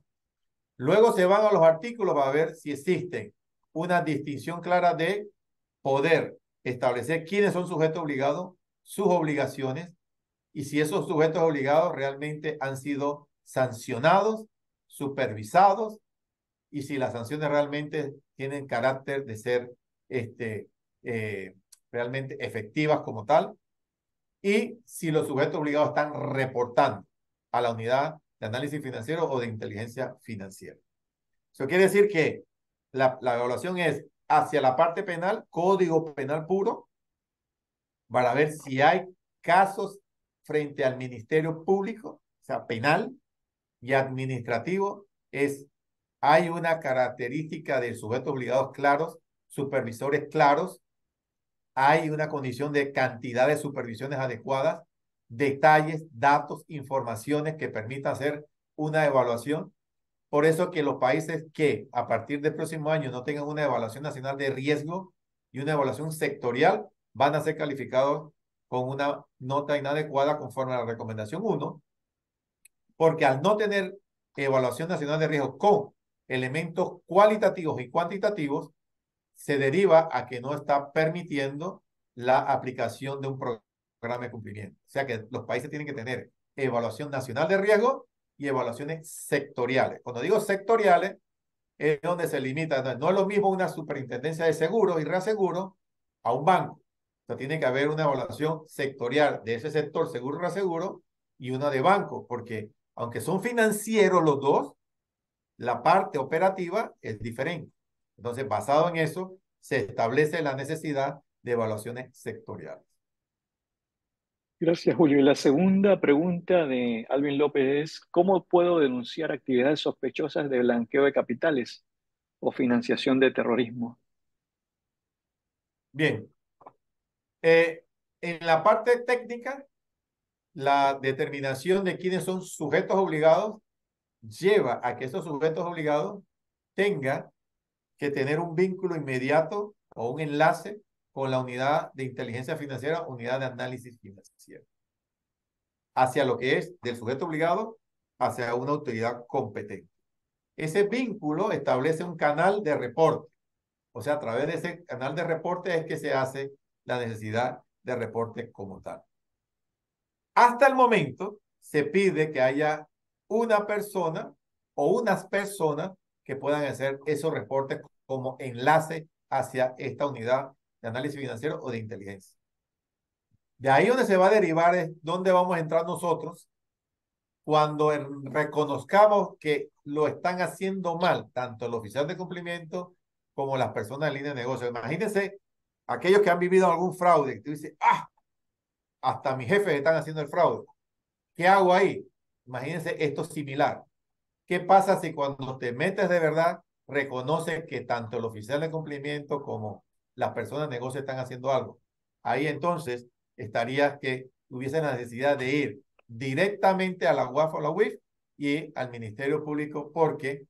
Luego se van a los artículos para ver si existe una distinción clara de poder establecer quiénes son sujetos obligados, sus obligaciones, y si esos sujetos obligados realmente han sido sancionados, supervisados, y si las sanciones realmente tienen carácter de ser eh, realmente efectivas como tal, y si los sujetos obligados están reportando a la unidad de análisis financiero o de inteligencia financiera. Eso quiere decir que la evaluación es hacia la parte penal, código penal puro, para ver si hay casos frente al Ministerio Público, o sea, penal y administrativo, hay una característica de sujetos obligados claros, supervisores claros, hay una condición de cantidad de supervisiones adecuadas, detalles, datos, informaciones que permitan hacer una evaluación. Por eso que los países que a partir del próximo año no tengan una evaluación nacional de riesgo y una evaluación sectorial van a ser calificados con una nota inadecuada conforme a la recomendación 1, porque al no tener evaluación nacional de riesgo con elementos cualitativos y cuantitativos, se deriva a que no está permitiendo la aplicación de un programa de cumplimiento. O sea que los países tienen que tener evaluación nacional de riesgo y evaluaciones sectoriales. Cuando digo sectoriales, es donde se limita. No es lo mismo una superintendencia de seguros y reaseguros a un banco. O sea, tiene que haber una evaluación sectorial de ese sector seguro y reaseguro y una de banco, porque aunque son financieros los dos, la parte operativa es diferente. Entonces, basado en eso, se establece la necesidad de evaluaciones sectoriales. Gracias, Julio. Y la segunda pregunta de Alvin López es, ¿cómo puedo denunciar actividades sospechosas de blanqueo de capitales o financiación de terrorismo? Bien, en la parte técnica, la determinación de quiénes son sujetos obligados lleva a que esos sujetos obligados tengan que tener un vínculo inmediato o un enlace con la unidad de inteligencia financiera, unidad de análisis financiero, hacia lo que es del sujeto obligado hacia una autoridad competente. Ese vínculo establece un canal de reporte. O sea, a través de ese canal de reporte es que se hace la necesidad de reporte como tal. Hasta el momento se pide que haya una persona o unas personas que puedan hacer esos reportes como enlace hacia esta unidad de análisis financiero o de inteligencia. De ahí donde se va a derivar es dónde vamos a entrar nosotros cuando reconozcamos que lo están haciendo mal, tanto el oficial de cumplimiento como las personas en línea de negocio. Imagínense aquellos que han vivido algún fraude, que tú dices, hasta mis jefes están haciendo el fraude. ¿Qué hago ahí? Imagínense esto similar. ¿Qué pasa si cuando te metes de verdad, reconoces que tanto el oficial de cumplimiento como las personas de negocio están haciendo algo? Ahí entonces estarías que tuviese la necesidad de ir directamente a la UAF o la UIF y al Ministerio Público, porque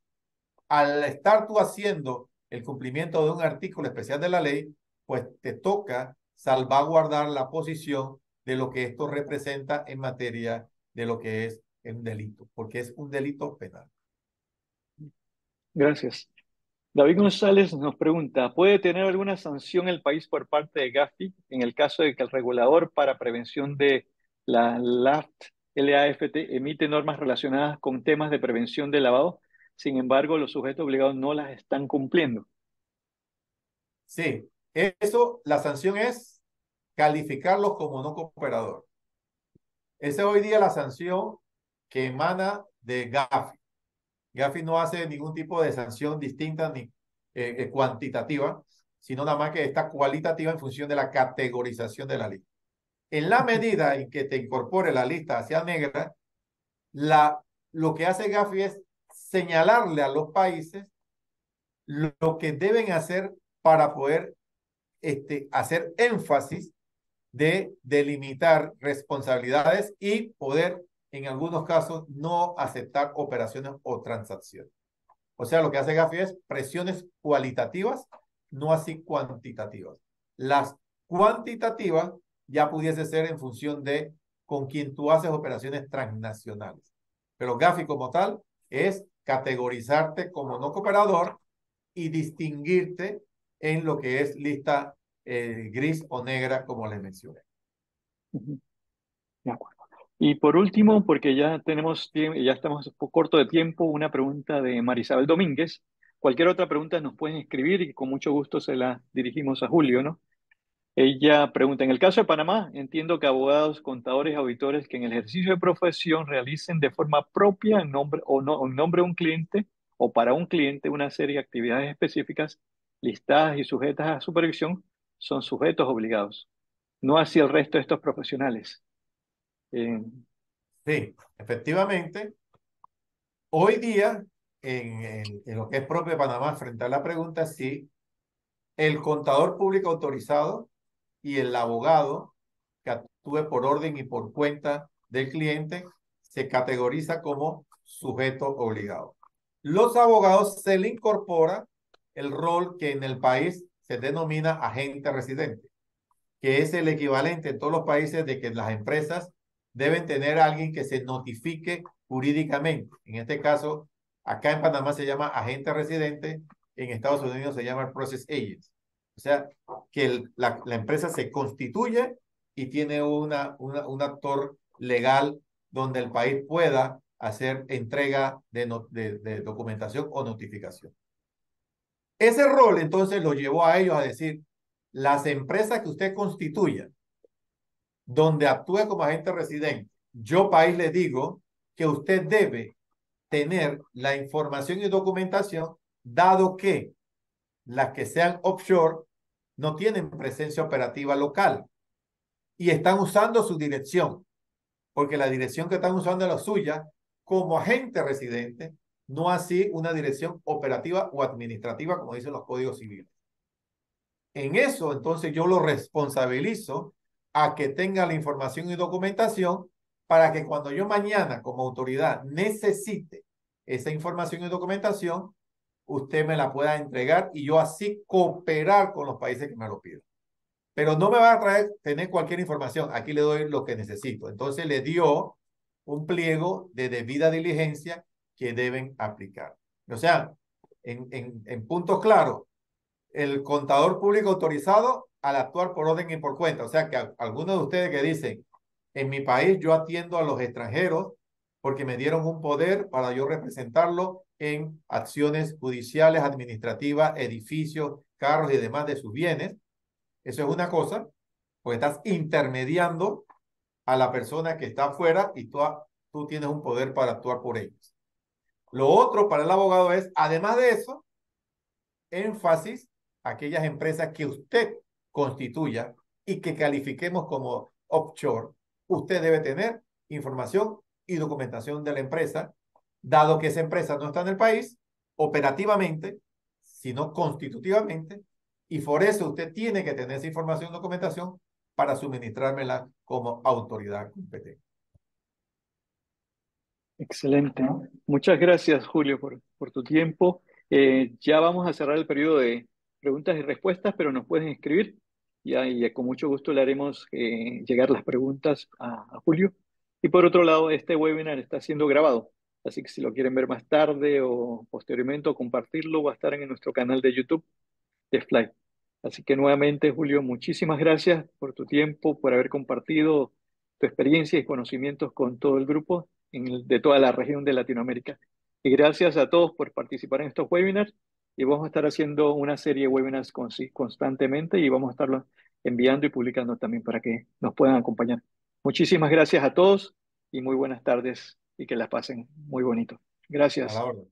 al estar tú haciendo el cumplimiento de un artículo especial de la ley, pues te toca salvaguardar la posición de lo que esto representa en materia de lo que es un delito, porque es un delito penal. Gracias. David González nos pregunta, ¿puede tener alguna sanción el país por parte de Gafi en el caso de que el regulador para prevención de la LAFT emite normas relacionadas con temas de prevención de lavado? Sin embargo, los sujetos obligados no las están cumpliendo. Sí, eso, la sanción es calificarlos como no cooperador. Esa es hoy día la sanción que emana de Gafi. Gafi no hace ningún tipo de sanción distinta ni cuantitativa, sino nada más que está cualitativa en función de la categorización de la lista. En la medida en que te incorpore la lista hacia negra, lo que hace Gafi es señalarle a los países lo que deben hacer para poder hacer énfasis de delimitar responsabilidades y poder, en algunos casos, no aceptar operaciones o transacciones. O sea, lo que hace Gafi es presiones cualitativas, no así cuantitativas. Las cuantitativas ya pudiese ser en función de con quien tú haces operaciones transnacionales. Pero GAFI como tal es categorizarte como no cooperador y distinguirte en lo que es lista gris o negra, como les mencioné. Ujú. De acuerdo. Y por último, porque ya tenemos ya estamos un poco corto de tiempo, una pregunta de Marisabel Domínguez. Cualquier otra pregunta nos pueden escribir y con mucho gusto se la dirigimos a Julio, ¿no? Ella pregunta, en el caso de Panamá, entiendo que abogados, contadores, auditores que en el ejercicio de profesión realicen de forma propia en nombre o no, en nombre de un cliente o para un cliente una serie de actividades específicas listadas y sujetas a supervisión son sujetos obligados, no así el resto de estos profesionales. Eh, Sí, efectivamente, hoy día, en lo que es propio de Panamá, frente a la pregunta, sí, el contador público autorizado y el abogado que actúe por orden y por cuenta del cliente se categoriza como sujeto obligado. Los abogados se le incorpora el rol que en el país se denomina agente residente, que es el equivalente en todos los países de que las empresas deben tener a alguien que se notifique jurídicamente. En este caso, acá en Panamá se llama agente residente, en Estados Unidos se llama process agent. O sea, que la empresa se constituye y tiene un actor legal donde el país pueda hacer entrega de documentación o notificación. Ese rol entonces lo llevó a ellos a decir, las empresas que usted constituya, donde actúe como agente residente, yo país le digo que usted debe tener la información y documentación, dado que las que sean offshore no tienen presencia operativa local y están usando su dirección, porque la dirección que están usando es la suya como agente residente, no así una dirección operativa o administrativa, como dicen los códigos civiles. En eso, entonces, yo lo responsabilizo a que tenga la información y documentación para que cuando yo mañana como autoridad necesite esa información y documentación, usted me la pueda entregar y yo así cooperar con los países que me lo pidan. Pero no me va a tener cualquier información. Aquí le doy lo que necesito. Entonces le dio un pliego de debida diligencia que deben aplicar. O sea, en puntos claros, el contador público autorizado al actuar por orden y por cuenta. O sea que algunos de ustedes que dicen, en mi país yo atiendo a los extranjeros porque me dieron un poder para yo representarlo en acciones judiciales, administrativas, edificios, carros y demás de sus bienes. Eso es una cosa, porque estás intermediando a la persona que está afuera y tú tienes un poder para actuar por ellos. Lo otro para el abogado es, además de eso, énfasis a aquellas empresas que usted constituya y que califiquemos como offshore. Usted debe tener información y documentación de la empresa, dado que esa empresa no está en el país operativamente, sino constitutivamente, y por eso usted tiene que tener esa información y documentación para suministrármela como autoridad competente. Excelente. Muchas gracias, Julio, por tu tiempo. Ya vamos a cerrar el periodo de preguntas y respuestas, pero nos pueden escribir y con mucho gusto le haremos llegar las preguntas a Julio. Y por otro lado, este webinar está siendo grabado, así que si lo quieren ver más tarde o posteriormente o compartirlo, va a estar en nuestro canal de YouTube de Fly. Así que nuevamente, Julio, muchísimas gracias por tu tiempo, por haber compartido tu experiencia y conocimientos con todo el grupo de toda la región de Latinoamérica. Y gracias a todos por participar en estos webinars. Y vamos a estar haciendo una serie de webinars constantemente y vamos a estarlo enviando y publicando también para que nos puedan acompañar. Muchísimas gracias a todos y muy buenas tardes y que las pasen muy bonito. A la Gracias. orden.